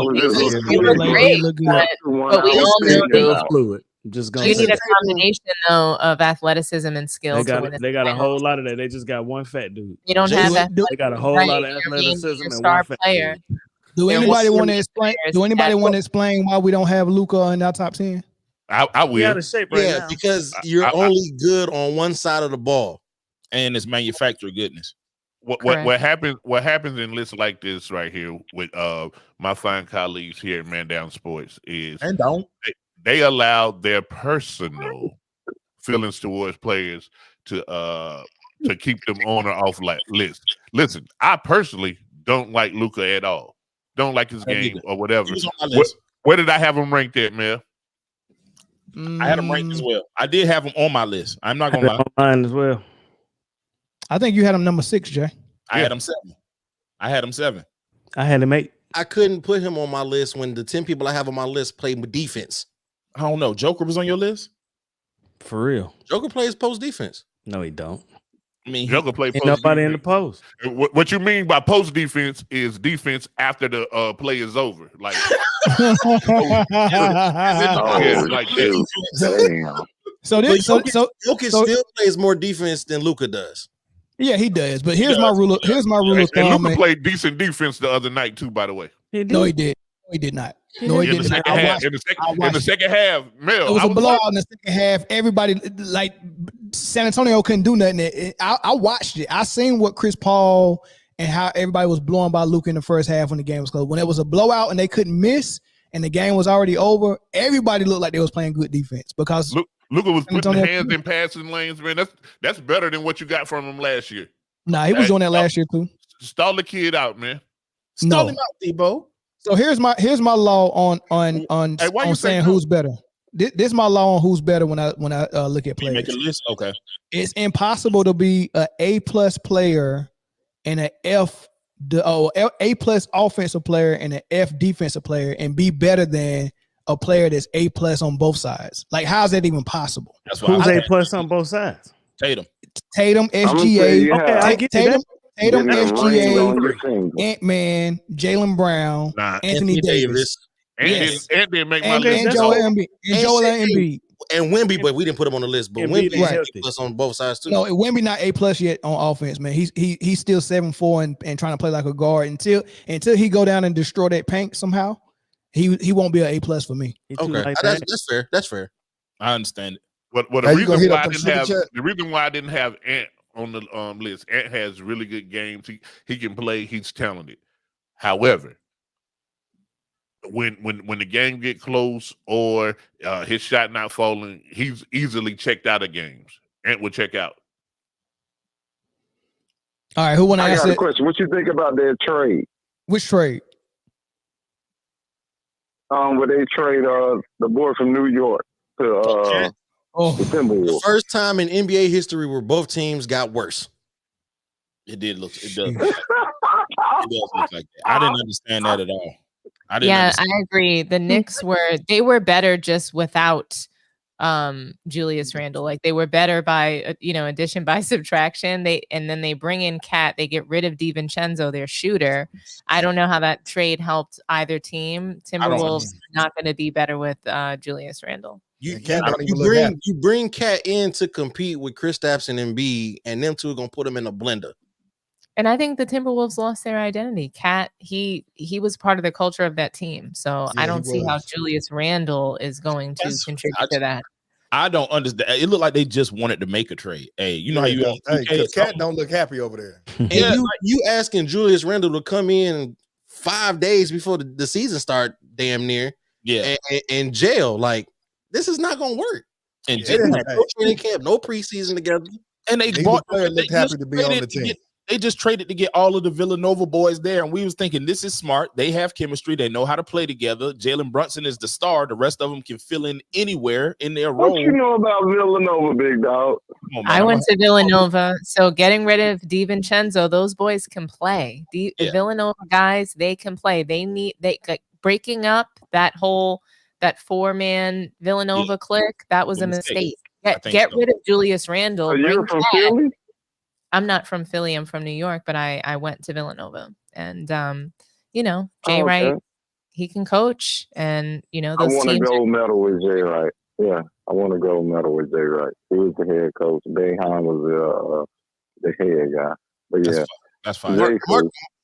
look great, but we all know real fluid. I'm just gonna you say need a that. combination though of athleticism and skill to win. They got a whole lot of that. They just got one fat dude. You don't have that. They got a whole lot of athleticism and star one fat player. dude. Do anybody want to explain? Do anybody want to explain why we don't have Luka in our top 10? I will. He out of shape right Yeah, now. because you're only good on one side of the ball, and it's manufactured goodness. What happens in lists like this right here with my fine colleagues here at Man Down Sports is they allow their personal feelings towards players to keep them on or off list. Listen, I personally don't like Luka at all. Don't like his game or whatever. Where did I have him ranked at, Mel? I had him ranked as well. I did have him on my list. I'm not gonna lie. On mine as well. I think you had him number 6, Jay. I had him 7. I had him 7. I had him 8. I couldn't put him on my list when the 10 people I have on my list played with defense. I don't know. Joker was on your list? For real. Joker plays post defense. No, he don't. I mean, Joker play post nobody defense. in the post. What you mean by post defense is defense after the play is over. Like, So Jokic still plays more defense than Luka does. Yeah, he does. But here's my rule. Here's my rule of And thumb. Luka played decent defense the other night too, by the way. No, he did. No, he did not. No, he in the did not. second half. In the second half, Mel, it was a blowout in the second half. Everybody, like San Antonio, couldn't do nothing. I watched it. I seen what Chris Paul and how everybody was blowing by Luka in the first half when the game was close. When it was a blowout and they couldn't miss, and the game was already over, everybody looked like they was playing good defense because Luka was putting Antonio hands in passing lanes, man. That's better than what you got from him last year. Nah, he was doing that last year too. Stall the kid out, man. Stall him out, Debo. So here's my law on saying who's better. This is my law on who's better when I look at players. Make a list, okay. It's impossible to be an A+ player and an A+ offensive player and an F defensive player and be better than a player that's A+ on both sides. Like, how is that even possible? That's why who's A+ on both sides? Tatum, SGA. Okay, I get Tatum, that. SGA, Ant-Man, Jalen Brown, Anthony Davis. And then make my and list. Joel Embiid. and Wemby, but we didn't put him on the list. But Embiid Wemby ain't is healthy. A+ on both sides too. No, Wemby not A+ yet on offense, man. He's still 7'4" and trying to play like a guard until he go down and destroy that paint somehow. He won't be an A+ for me. Okay, that's fair. That's fair. I understand it. Well, the reason why I didn't have Ant on the list. Ant has really good games. He can play. He's talented. However, when the game get close or his shot not falling, he's easily checked out of games. Ant will check out. All right, who want to answer? I got a question. What you think about their trade? Which trade? Where they trade the boy from New York to the Timberwolves. The first time in NBA history where both teams got worse. It does. It does look like that. I didn't understand that at all. I agree. The Knicks were better just without Julius Randle. Like they were better by addition by subtraction. And then they bring in Cat. They get rid of DiVincenzo, their shooter. I don't know how that trade helped either team. Timberwolves not going to be better with Julius Randle. You bring Cat in to compete with Kristaps and Embiid, and them two are gonna put him in a blender. And I think the Timberwolves lost their identity. Cat, he was part of the culture of that team. So I don't see how Julius Randle is going to contribute to that. I don't understand. It looked like they just wanted to make a trade. Hey, you know how you because Cat don't look happy over there. And you asking Julius Randle to come in 5 days before the season start, damn near. Yeah. And jail. Like, this is not gonna work. And no training camp, no preseason together. And they bought looked happy to be on the team. They just traded to get all of the Villanova boys there, and we was thinking this is smart. They have chemistry. They know how to play together. Jalen Brunson is the star. The rest of them can fill in anywhere in their role. What you know about Villanova, big dog? I went to Villanova, so getting rid of DiVincenzo, those boys can play. The Villanova guys, they can play. Breaking up that 4-man Villanova clique. That was a mistake. Get rid of Julius Randle. You're from Philly? I'm not from Philly. I'm from New York, but I went to Villanova, and Jay Wright, he can coach, and those I want to teams. gold medal with Jay Wright. Yeah, I want to gold medal with Jay Wright. He was the head coach. Boeheim was the head guy. But yeah, that's fine.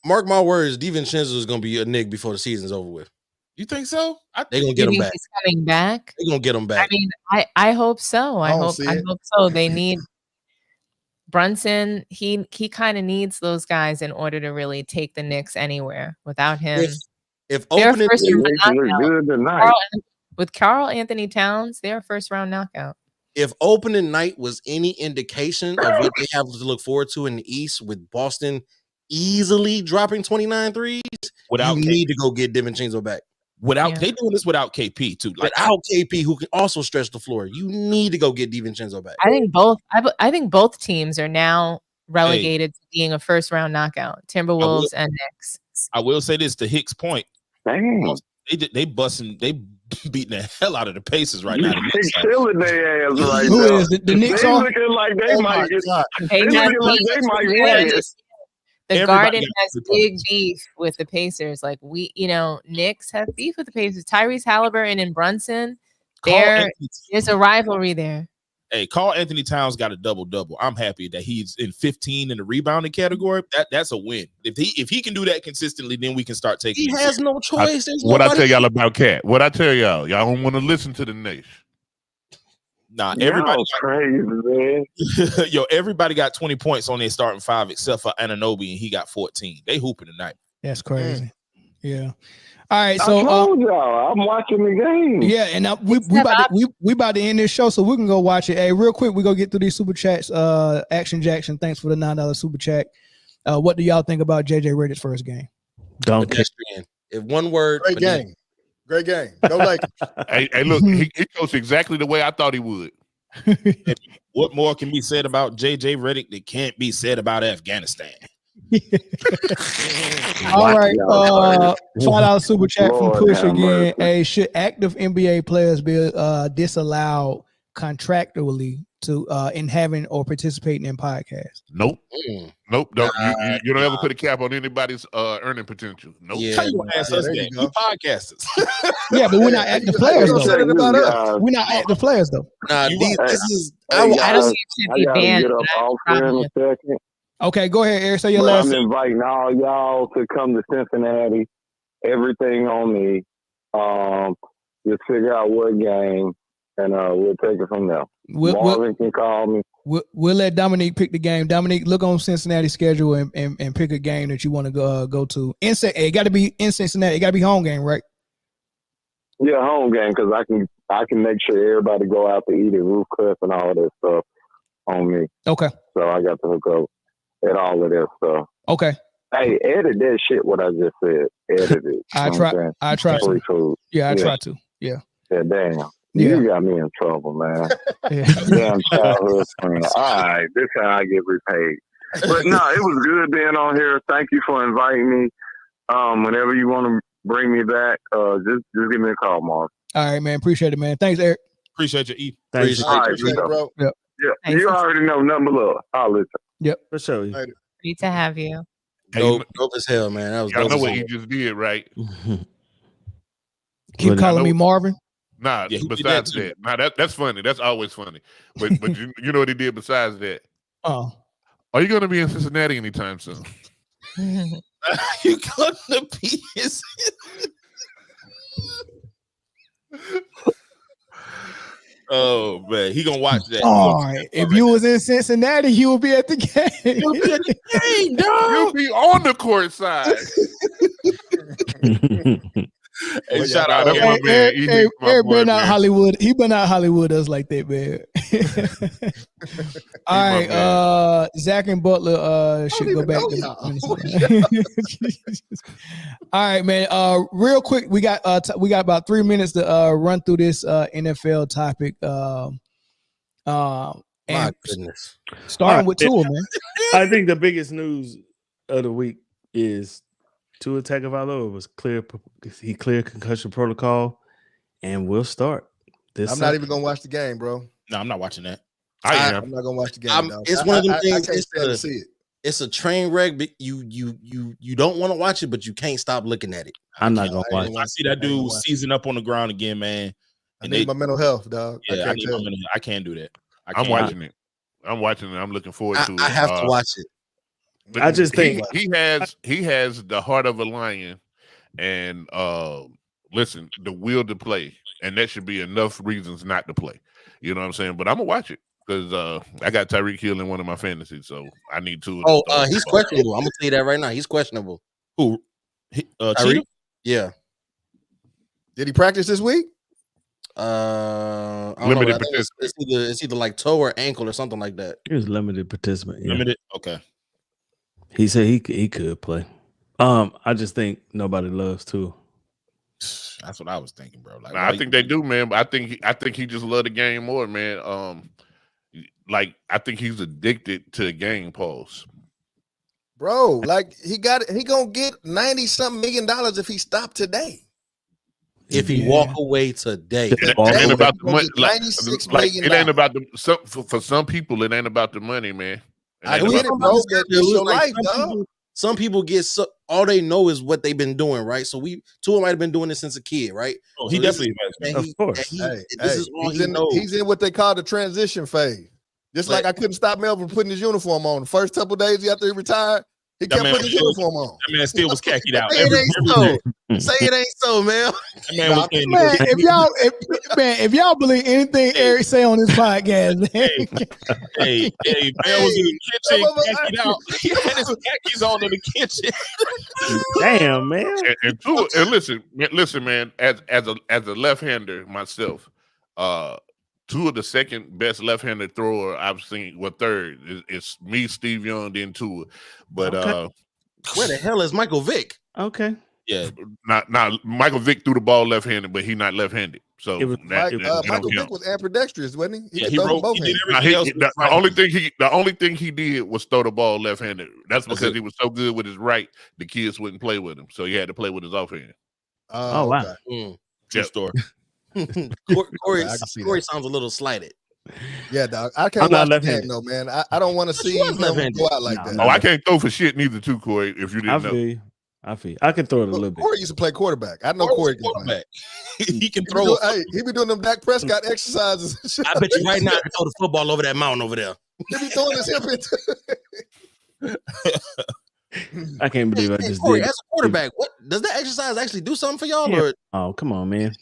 Mark my words. DiVincenzo is going to be a Knick before the season's over with. You think so? They're going to get him back. He's coming back. They're going to get him back. I mean, I hope so. I hope so. They need Brunson. He kind of needs those guys in order to really take the Knicks anywhere. Without him, if opening good tonight with Karl Anthony Towns, they're a first-round knockout. If opening night was any indication of what they have to look forward to in the East, with Boston easily dropping 29 threes, you need to go get DiVincenzo back. They doing this without KP too. Without KP, who can also stretch the floor, you need to go get DiVincenzo back. I think both teams are now relegated to being a first-round knockout. Timberwolves and Knicks. I will say this to Hick's point. Dang. They beating the hell out of the Pacers right now. They killing their ass right Who now. is the Knicks? They looking like they might get. They looking like they might win it. The Garden has big beef with the Pacers. Like Knicks have beef with the Pacers. Tyrese Halliburton and Brunson, there's a rivalry there. Hey, Karl Anthony Towns got a double-double. I'm happy that he's in 15 in the rebounding category. That's a win. If he can do that consistently, then we can start taking. He has no choice. I tell y'all about Cat? What I tell y'all don't want to listen to the nation. Nah, everybody crazy, man. Everybody got 20 points on their starting five except for Anunoby, and he got 14. They hooping tonight. That's crazy. Yeah. All right, I so told y'all, I'm watching the game. Yeah, and we about to end this show, so we can go watch it. Hey, real quick, we go get through these super chats. Action Jackson, thanks for the $9 super chat. What do y'all think about JJ Redick's first game? Pedestrian. If one word, Great game. Go like hey, look, he coached exactly the way I thought he would. What more can be said about JJ Redick that can't be said about Afghanistan? All right. $5 super chat from Push again. Hey, should active NBA players be disallowed contractually to in having or participating in podcasts? Nope. Nope. Don't you don't ever put a cap on anybody's earning potential. Nope. How you gonna ask us that? You podcasters. Yeah, but we're not at the players though. We're not at the players though. Nah, this is. Hey, I don't guys, think it should I be gotta banned. get up but I have a off here in problem a with second. Okay, go ahead, Eric. Say your But last. I'm inviting all y'all to come to Cincinnati. Everything on me. Just figure out what game, and we'll take it from there. Marvin can call me. We'll let Dominique pick the game. Dominique, look on Cincinnati schedule and pick a game that you want to go to. It got to be in Cincinnati. It got to be home game, right? Yeah, home game, because I can make sure everybody go out to eat at Roof Cliff and all that stuff on me. Okay. So I got to hook up at all of that stuff. Okay. Hey, edit that shit. What I just said. Edit it. I try Free to. food. Yeah, I try to. Yeah. Yeah, damn. Yeah. You got me in trouble, man. Damn childhood friend. All right, this how I get repaid. But no, it was good being on here. Thank you for inviting me. Whenever you want to bring me back, just give me a call, Mark. All right, man. Appreciate it, man. Thanks, Eric. Appreciate you, E. Thanks. All right, bro. Yep. Yeah, you already know nothing but love. I'll listen. Yep, for sure. Great to have you. Dope as hell, man. That was Y'all dope know as what hell. he just did, right? Keep calling me Marvin. Nah, Yeah, he did besides that too. that. That's funny. That's always funny. But you know what he did besides that? Oh. Are you gonna be in Cincinnati anytime soon? You gonna be his. Oh man, he gonna watch that. All right. If you was in Cincinnati, you would be at the game. You'll be at the game, dog. You'll be on the court side. Hey, shout Nah, out that's my man. He Eric my boy, been out man. Hollywood. He been out Hollywood us like that, man. All right, Zach and Butler should go back to All right, man. Real quick, we got about 3 minutes to run through this NFL topic. My goodness. Starting with Tua, man. I think the biggest news of the week is Tua Tagovailoa was clear. He cleared concussion protocol, and we'll start this. I'm not even gonna watch the game, bro. No, I'm not watching that. I'm not gonna watch the game. It's one of them things. I can't stand to see it. It's a train wreck. But you don't want to watch it, but you can't stop looking at it. I'm not gonna watch. I see that dude season up on the ground again, man. I need my mental health, dog. Yeah, I can't do that. I'm watching it. I'm watching it. I'm looking forward to it. I have to watch it. I just think he has the heart of a lion, and listen, the will to play, and that should be enough reasons not to play. You know what I'm saying? But I'm gonna watch it because I got Tyreek Hill in one of my fantasies, so I need to. He's questionable. I'm gonna tell you that right now. He's questionable. Who? Tyreek? Yeah. Did he practice this week? I don't Limited know. I think it's either like toe or ankle or something like that. he was limited participant. Yeah. Limited. Okay. He said he could play. I just think nobody loves Tua. That's what I was thinking, bro. Like, I think they do, man. But I think he just love the game more, man. Like I think he's addicted to the game. Pause, bro. Like he gonna get $90-something million if he stopped today. If he walk away today, it ain't about the money. $96 Like million. it ain't about the for some people. It ain't about the money, man. I get it, bro. But it's your life, dog. Some people get all they know is what they've been doing, right? So Tua might have been doing this since a kid, right? Oh, he definitely has. Of course. This is all he knows. He's in what they call the transition phase. Just like I couldn't stop Melvin from putting his uniform on. The first couple of days after he retired, he kept putting his uniform on. That man still was khaki out. Say it ain't so. Say it ain't so, man. That man was If y'all believe anything Eric say on this podcast, man. Hey, man was in the kitchen, khakied out. He had his khakis on in the kitchen. Damn, man. And listen, man. As a left-hander myself, Tua the second best left-handed thrower I've seen. Well, third is me, Steve Young, then Tua. But where the hell is Michael Vick? Okay. Yeah. Not Michael Vick threw the ball left-handed, but he's not left-handed. So Michael Vick was ambidextrous, wasn't he? He did everything else. The only thing he did was throw the ball left-handed. That's because he was so good with his right, the kids wouldn't play with him, so he had to play with his offhand. Oh wow. True story. Corey sounds a little slighted. Yeah, dog. I can't watch the game though, man. I don't want to see him go out like that. Oh, I can't throw for shit neither, too, Corey. If you didn't know, I feel you. I can throw it a little bit. Corey used to play quarterback. I know Corey can play. He can throw. He be doing them Dak Prescott exercises. I bet you right now I can throw the football over that mountain over there. He be throwing his hip into. I can't believe I just Corey, did. as a quarterback, what does that exercise actually do something for y'all? Yeah. Or? Oh, come on, man.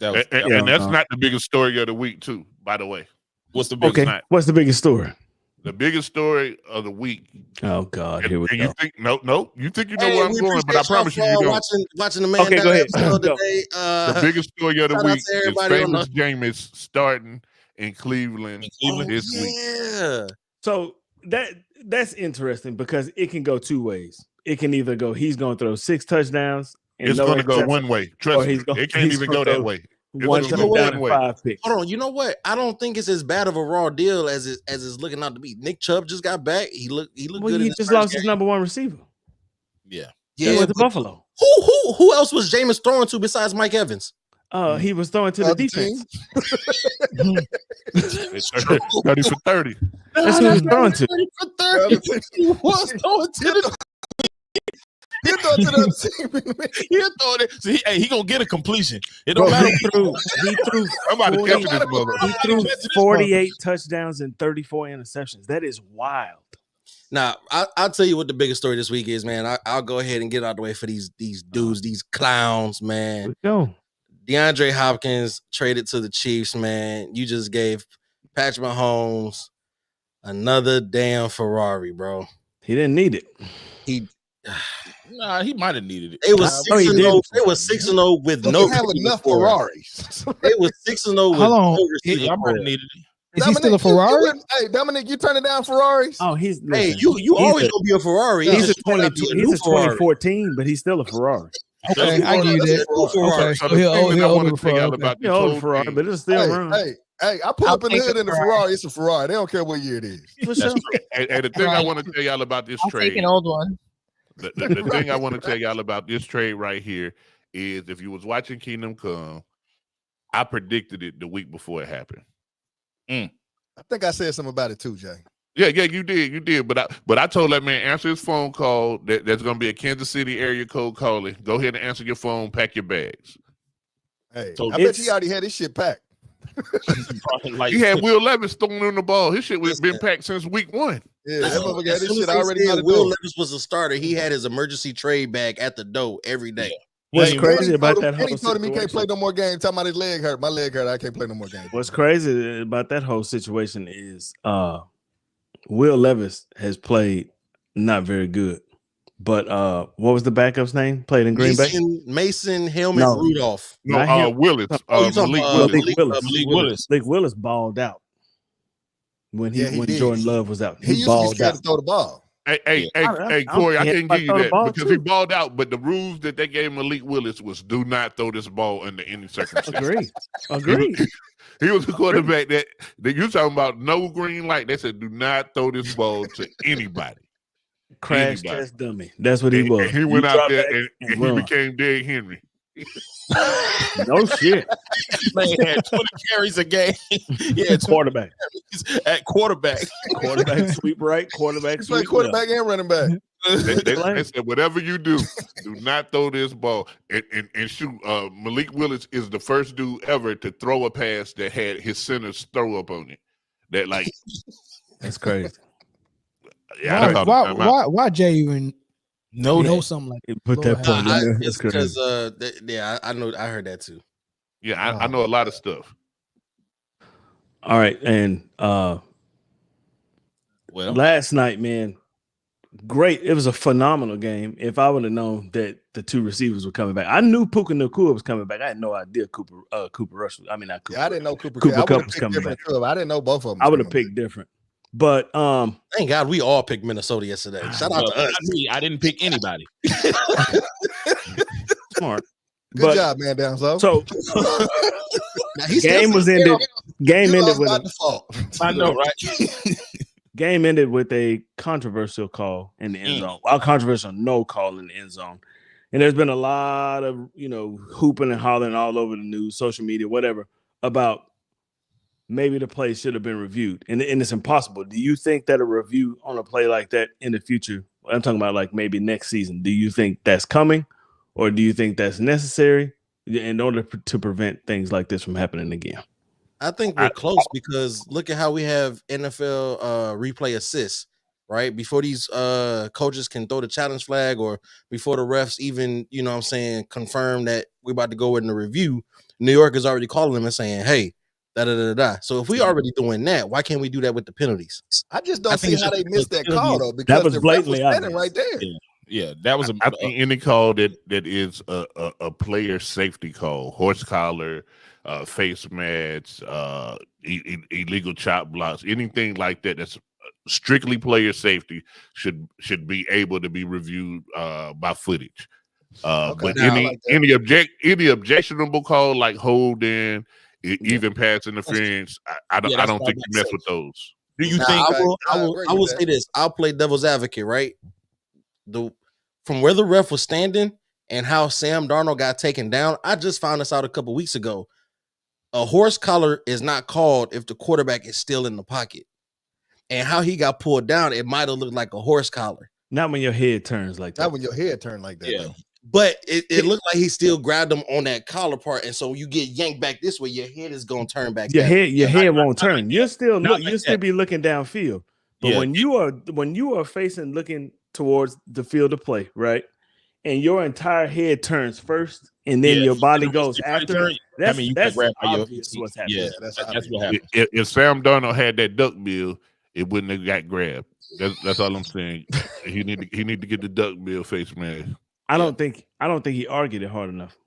And that's not the biggest story of the week, too, by the way. What's the biggest? Okay. What's the biggest story? The biggest story of the week. Oh God, here we go. You think you think you know where I'm going, but I promise you don't. Watching the man. Okay, go ahead. Today, the biggest story of the week is famous the... Jameis starting in Cleveland this week. Yeah. So that's interesting because it can go two ways. It can either go he's going to throw 6 touchdowns. It's going to go one way. Trust me, it can't even go that way. One touchdown and 5 picks. Hold on, you know what? I don't think it's as bad of a raw deal as it's looking out to be. Nick Chubb just got back. He looked good. He just lost his number 1 receiver. Yeah. He went to Buffalo. Who else was Jameis throwing to besides Mike Evans? He was throwing to the defense. 30 for 30. That's who he was throwing to. 30 for 30. He was throwing to the He throw to the team. He'll throw it. So he gonna get a completion. It don't matter. He threw I'm about to capture this mother. He threw 48 touchdowns and 34 interceptions. That is wild. Now, I'll tell you what the biggest story this week is, man. I'll go ahead and get out of the way for these dudes, these clowns, man. Let's go. DeAndre Hopkins traded to the Chiefs, man. You just gave Patrick Mahomes another damn Ferrari, bro. He didn't need it. Nah, he might have needed it. It was 6-0. It was 6-0 with no. Have enough Ferraris. It was 6-0 with Hold on. I might have needed it. Is he still a Ferrari? Hey, Dominic, you turning down Ferraris? Oh, he's you always gonna be a Ferrari. He's a 2014, but he's still a Ferrari. Okay, I give you that. Ferrari. So I want to tell y'all about the old Ferrari, but it's still around. Hey, I pull up in the hood in the Ferrari. It's a Ferrari. They don't care what year it is. And the thing I want to tell y'all about this trade. Take an old one. The thing I want to tell y'all about this trade right here is if you was watching Kingdom Come, I predicted it the week before it happened. I think I said something about it too, Jay. Yeah, you did. But I told that man, answer his phone call. There's going to be a Kansas City area code calling. Go ahead and answer your phone. Pack your bags. Hey, so I bet he already had his shit packed. He had Will Levis throwing on the ball. His shit was been packed since week 1. Yeah, that motherfucker had his shit already. Will Levis was a starter. He had his emergency trade bag at the door every day. What's crazy about that whole situation? He told him he can't play no more games. Talking about his leg hurt. My leg hurt. I can't play no more games. What's crazy about that whole situation is Will Levis has played not very good. But what was the backup's name? Played in Green Bay? Mason Helmet Rudolph. No, Willis. Malik Willis. Malik Willis balled out when Jordan Love was out. He used to throw the ball. Hey, Corey, I can't give you that because he balled out. But the rules that they gave Malik Willis was do not throw this ball under any circumstances. Agree. He was a quarterback that you talking about no green light. They said do not throw this ball to anybody. Crash test dummy. That's what he was. And he went out there and he became Derrick Henry. No shit. Man had 20 carries a game. Yeah, quarterback. At quarterback. Quarterback sweep right, quarterback sweep left. Quarterback and running back. They said whatever you do not throw this ball and shoot. Malik Willis is the first dude ever to throw a pass that had his centers throw up on it. That like that's crazy. Yeah, why Jay even know something like that? Put that point in there. It's because I know I heard that too. Yeah, I know a lot of stuff. All right, and last night, man, great. It was a phenomenal game. If I would have known that the two receivers were coming back, I knew Puka Nacua was coming back. I had no idea Cooper Rush. I mean, not Cooper. Yeah, I didn't know Cooper Kupp was coming back. I didn't know both of them. I would have picked different. But thank God we all picked Minnesota yesterday. Shout out to us. I didn't pick anybody. Smart. Good job, man, down so. Game was ended. Game ended with I know, right? Game ended with a controversial call in the end zone. Well, controversial no call in the end zone. And there's been a lot of, hooping and hollering all over the news, social media, whatever, about maybe the play should have been reviewed. And it's impossible. Do you think that a review on a play like that in the future, I'm talking about like maybe next season, do you think that's coming, or do you think that's necessary in order to prevent things like this from happening again? I think we're close because look at how we have NFL replay assists, right? Before these coaches can throw the challenge flag, or before the refs even, confirm that we're about to go in the review, New York is already calling them and saying, hey, da. So if we already doing that, why can't we do that with the penalties? I just don't see how they missed that call though, because that was the ref blatantly was standing obvious. right there. Yeah, that was I think any call that is a player safety call, horse collar, face mats, illegal chop blocks, anything like that that's strictly player safety should be able to be reviewed by footage. But any objectionable call like holding, even pass interference, I don't think you mess with those. Do you think? I will say this. I'll play devil's advocate, right? From where the ref was standing and how Sam Darnold got taken down, I just found this out a couple weeks ago. A horse collar is not called if the quarterback is still in the pocket. And how he got pulled down, it might have looked like a horse collar. Not when your head turns like that. Not when your head turned like that. Yeah. But it looked like he still grabbed him on that collar part, and so you get yanked back this way, your head is gonna turn back. Your head won't turn. You'll still still be looking downfield. But Yeah. when you are facing looking towards the field of play, right? And your entire head turns first, and then your body goes after. That's obvious what's happening. Yeah, that's what happened. If Sam Darnold had that duck bill, it wouldn't have got grabbed. That's all I'm saying. He need to get the duck bill face man. I don't think he argued it hard enough.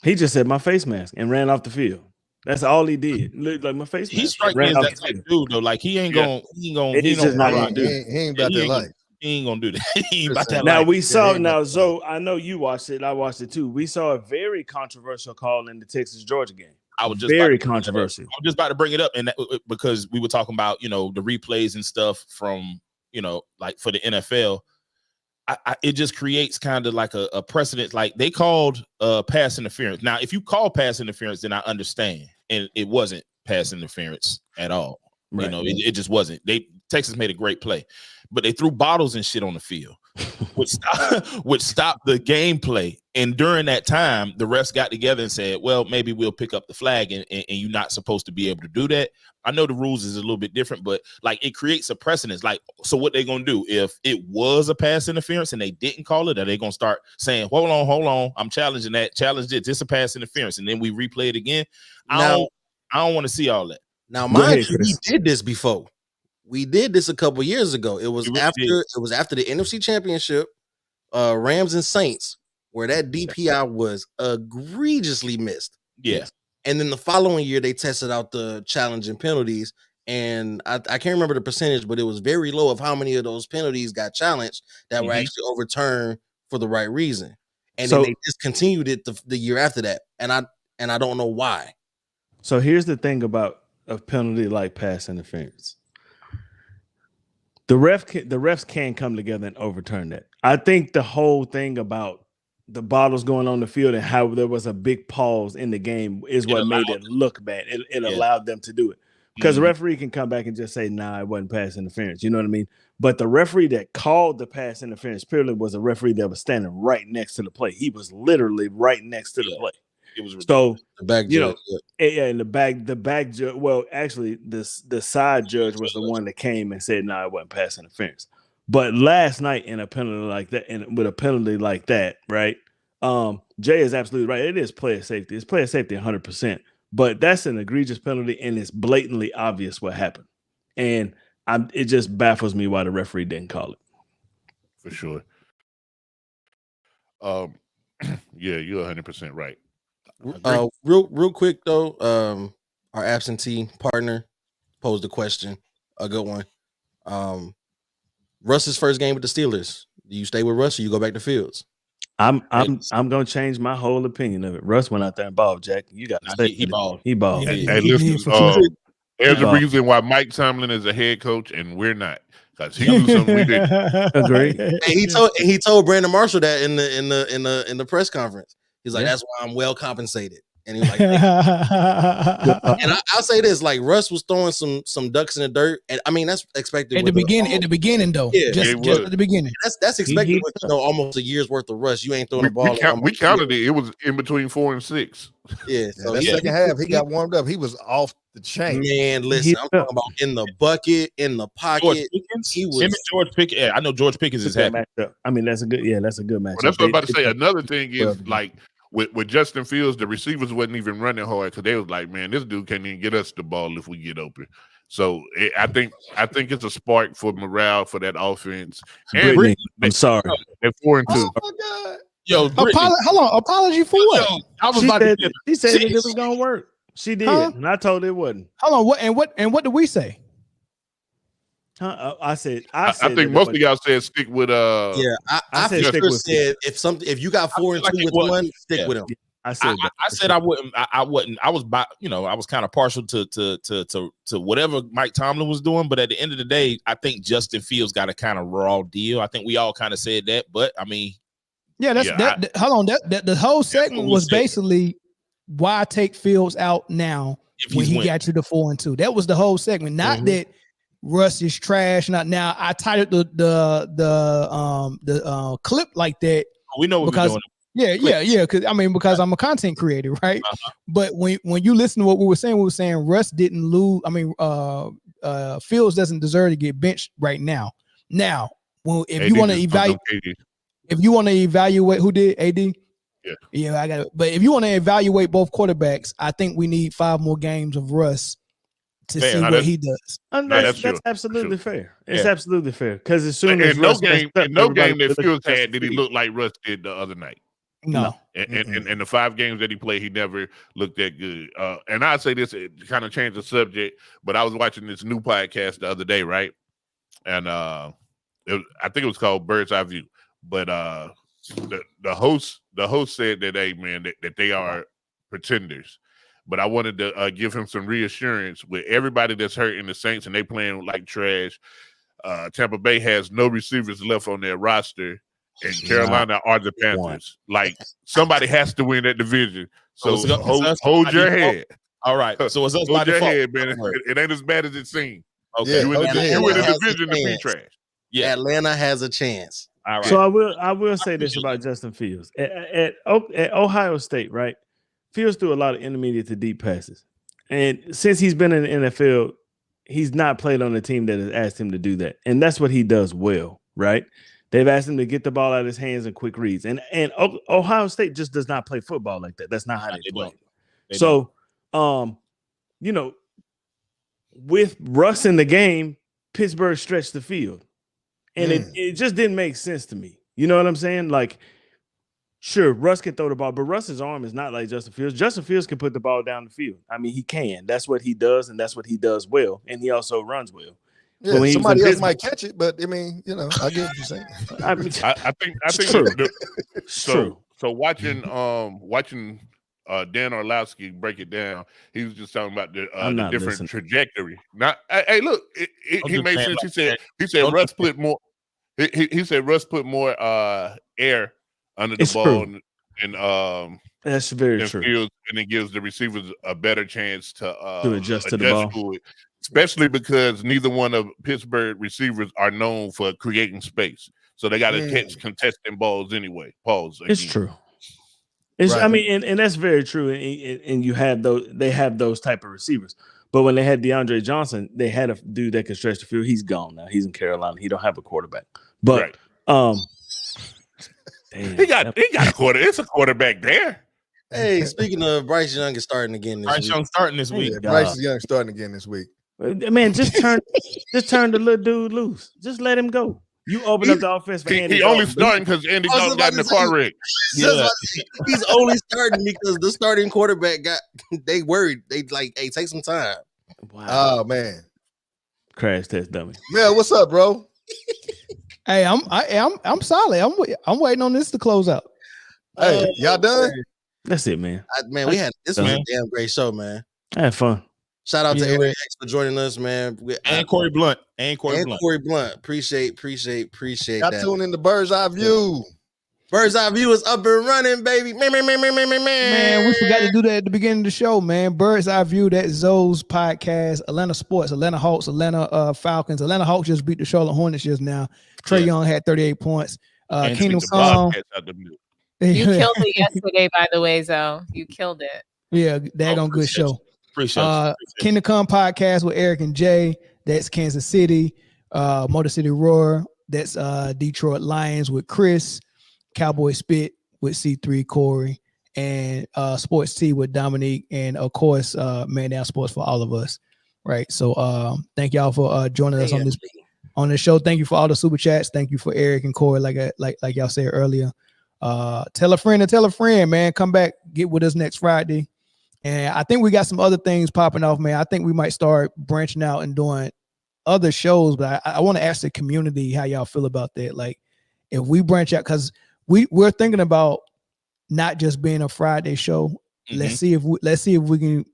He just said my face mask and ran off the field. That's all he did. Like my face mask. He strikes me as that type of dude though. Like he ain't gonna He ain't about that life. He ain't gonna do that. He ain't about that now life. we saw Zoe, I know you watched it. I watched it too. We saw a very controversial call in the Texas Georgia game. I was just very controversial. I'm just about to bring it up, and because we were talking about the replays and stuff from like for the NFL. It just creates kind of like a precedent. Like they called pass interference. Now, if you call pass interference, then I understand, and it wasn't pass interference at all. Right. It just wasn't. Texas made a great play, but they threw bottles and shit on the field, which stopped the gameplay. And during that time, the refs got together and said, well, maybe we'll pick up the flag, and you're not supposed to be able to do that. I know the rules is a little bit different, but like it creates a precedence. Like, so what they gonna do if it was a pass interference and they didn't call it? Are they gonna start saying, hold on, I'm challenging that, challenge it, this a pass interference, and then we replay it again? I don't want to see all that. Now, mind you, we did this before. We did this a couple years ago. It was after the NFC Championship, Rams and Saints, where that DPI was egregiously missed. Yeah. And then the following year, they tested out the challenge and penalties. And I can't remember the percentage, but it was very low of how many of those penalties got challenged that were actually overturned for the right reason. And then they discontinued it the year after that. And I don't know why. So here's the thing about a penalty like pass interference. The refs can come together and overturn that. I think the whole thing about the bottles going on the field and how there was a big pause in the game is what made it look bad. It allowed them to do it. Because the referee can come back and just say, nah, it wasn't pass interference. You know what I mean? But the referee that called the pass interference purely was a referee that was standing right next to the play. He was literally right next to the play. It was so the back judge, and the back judge. Well, actually, the side judge was the one that came and said, "No, it wasn't pass interference." But last night, in a penalty like that, and with a penalty like that, right? Jay is absolutely right. It is player safety. It's player safety 100%. But that's an egregious penalty, and it's blatantly obvious what happened. And it just baffles me why the referee didn't call it. For sure. Yeah, you're 100% right. Real quick though, our absentee partner posed a question, a good one. Russ's first game with the Steelers. Do you stay with Russ or you go back to Fields? I'm gonna change my whole opinion of it. Russ went out there and balled, Jack. You got to stay. He balled. He balled. Hey, listen, there's a reason why Mike Tomlin is a head coach and we're not. because he knew something we didn't. Agree. And he told Brandon Marshall that in the press conference. He's like, that's why I'm well compensated. And he was like, and I'll say this: like Russ was throwing some ducks in the dirt, and I mean that's expected at the beginning. At the beginning, though, just at the beginning. That's expected with almost a year's worth of Russ. You ain't throwing the ball. We counted it. It was in between 4 and 6. Yeah, so that second half, he got warmed up. He was off the chain. Man, listen, I'm talking about in the bucket, in the pocket. He was him and George Pickens. Yeah, I know George Pickens is happy. I mean, that's a good matchup. Well, that's what I'm about to say. Another thing is like. With Justin Fields, the receivers wasn't even running hard because they was like, man, this dude can't even get us the ball if we get open. So I think it's a spark for morale for that offense. And Britne, I'm sorry. They're 4-2. Oh my God. Yo, hold on. Apology for what? Yo, I was about to say, she said that it was gonna work. She did, and I told her it wasn't. Hold on. What did we say? I said I think most of y'all said stick with I said if you got 4 and 2 with one, stick with him. I said I wouldn't. I was kind of partial to whatever Mike Tomlin was doing, but at the end of the day, I think Justin Fields got a kind of raw deal. I think we all kind of said that, but I mean, hold on. That the whole segment was basically why take Fields out now when he got you to 4 and 2. That was the whole segment, not that Russ is trash. Not now. I titled the clip like that. We know what we're doing. Yeah. Because I'm a content creator, right? But when you listen to what we were saying Russ didn't lose. I mean, Fields doesn't deserve to get benched right now. Now, if you want to evaluate who did AD. Yeah, I got it. But if you want to evaluate both quarterbacks, I think we need 5 more games of Russ to see what he does. That's absolutely fair. It's absolutely fair because as soon as no game that Fields had did he look like Russ did the other night. No. And the 5 games that he played, he never looked that good. And I'd say this kind of changed the subject, but I was watching this new podcast the other day, right? And I think it was called Bird's Eye View. But the host said that, hey man, that they are pretenders. But I wanted to give him some reassurance with everybody that's hurt in the Saints and they playing like trash. Tampa Bay has no receivers left on their roster, and Carolina are the Panthers. Like somebody has to win that division. So hold your head. All right. So it's us hold your head, man. It ain't as bad as it seems. Okay. You in the division to be trash. Yeah, Atlanta has a chance. All right. So I will say this about Justin Fields at Ohio State, right? Fields threw a lot of intermediate to deep passes. And since he's been in the NFL, he's not played on a team that has asked him to do that. And that's what he does well, right? They've asked him to get the ball out of his hands and quick reads. And Ohio State just does not play football like that. That's not how they play. So, with Russ in the game, Pittsburgh stretched the field. And it just didn't make sense to me. You know what I'm saying? Like, sure, Russ can throw the ball, but Russ's arm is not like Justin Fields. Justin Fields can put the ball down the field. I mean, he can. That's what he does, and that's what he does well. And he also runs well. Yeah, somebody else might catch it, but I mean, I get what you're saying. I think true. So watching Dan Orlowski break it down, he was just talking about the different trajectory. Hey, look, he made sense. He said Russ put more. He said Russ put more air under the ball, and that's very true. Fields, and it gives the receivers a better chance to adjust to the ball. To it, especially because neither one of Pittsburgh receivers are known for creating space, so they got to catch contesting balls anyway. It's true. It's right. I mean, and that's very true. And you have those. They have those type of receivers. But when they had DeAndre Johnson, they had a dude that could stretch the field. He's gone now. He's in Carolina. He don't have a quarterback. But he got a quarter. It's a quarterback there. Hey, speaking of Bryce Young is starting again this week. Bryce Young starting this week. Yeah, Bryce Young starting again this week. Man, just turn the little dude loose. Just let him go. You open up the offense for Andy. He only starting because Andy Dalton got in the car wreck. Yeah. He's only starting because the starting quarterback they worried. They like, hey, take some time. Wow. Oh man. Crash test dummy. Yeah, what's up, bro? Hey, I'm solid. I'm waiting on this to close out. Hey, y'all done? That's it, man. Man, this was a damn great show, man. I had fun. Shout out to Eric X for joining us, man. And Corey Blunt. And Corey Blunt. Appreciate Y'all that. tune in to Bird's Eye View. Bird's Eye View is up and running, baby. Man, we forgot to do that at the beginning of the show, man. Bird's Eye View, that's Zoe's podcast. Atlanta sports, Atlanta Hawks, Atlanta Falcons. Atlanta Hawks just beat the Charlotte Hornets just now. Trey Young had 38 points. Kingdom Song. You killed it yesterday, by the way, Zoe. You killed it. Yeah, daggone good show. Appreciate Kingdom Come podcast with Eric and Jay. That's Kansas City. Motor City Roar. That's Detroit Lions with Chris. Cowboy Spit with C3 Corey. And Sports T with Dominique. And of course, Man Down Sports for all of us. Right. So thank y'all for joining us on this show. Thank you for all the super chats. Thank you for Eric and Corey, like y'all said earlier. Tell a friend and tell a friend, man. Come back, get with us next Friday. And I think we got some other things popping off, man. I think we might start branching out and doing other shows, but I want to ask the community how y'all feel about that. Like, if we branch out, because we're thinking about not just being a Friday show. Mm-hmm. Let's see if we can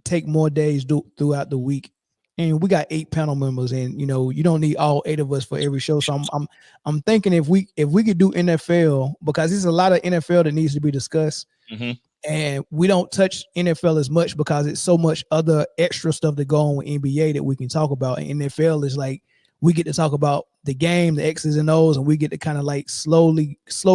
take more days throughout the week. And we got 8 panel members, and you don't need all 8 of us for every show. So I'm thinking if we could do NFL, because there's a lot of NFL that needs to be discussed. Mm-hmm. And we don't touch NFL as much because it's so much other extra stuff that go on with NBA that we can talk about. And NFL is like, we get to talk about the game, the X's and O's, and we get to kind of like slow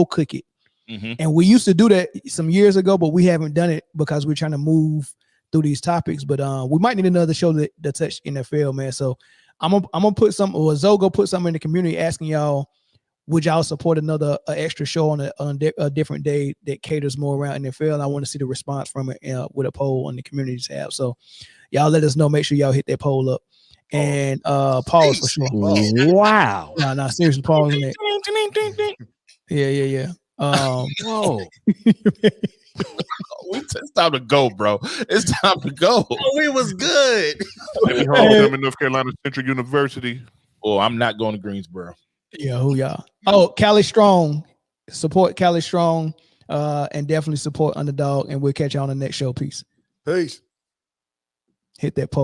cook it. Mm-hmm. And we used to do that some years ago, but we haven't done it because we're trying to move through these topics. But we might need another show that touch NFL, man. So I'm gonna put some, or Zoe go put something in the community asking y'all, would y'all support another extra show on a different day that caters more around NFL? And I want to see the response from it with a poll on the community tab. So y'all let us know. Make sure y'all hit that poll up. And pause for sure. Wow. No, seriously, pause on that. Yeah. Whoa. It's time to go, bro. It's time to go. Oh, it was good. Homecoming, North Carolina Central University. Oh, I'm not going to Greensboro. Yeah, who y'all? Oh, Cali Strong. Support Cali Strong, and definitely support Underdog. And we'll catch you on the next show. Peace. Peace. Hit that poll.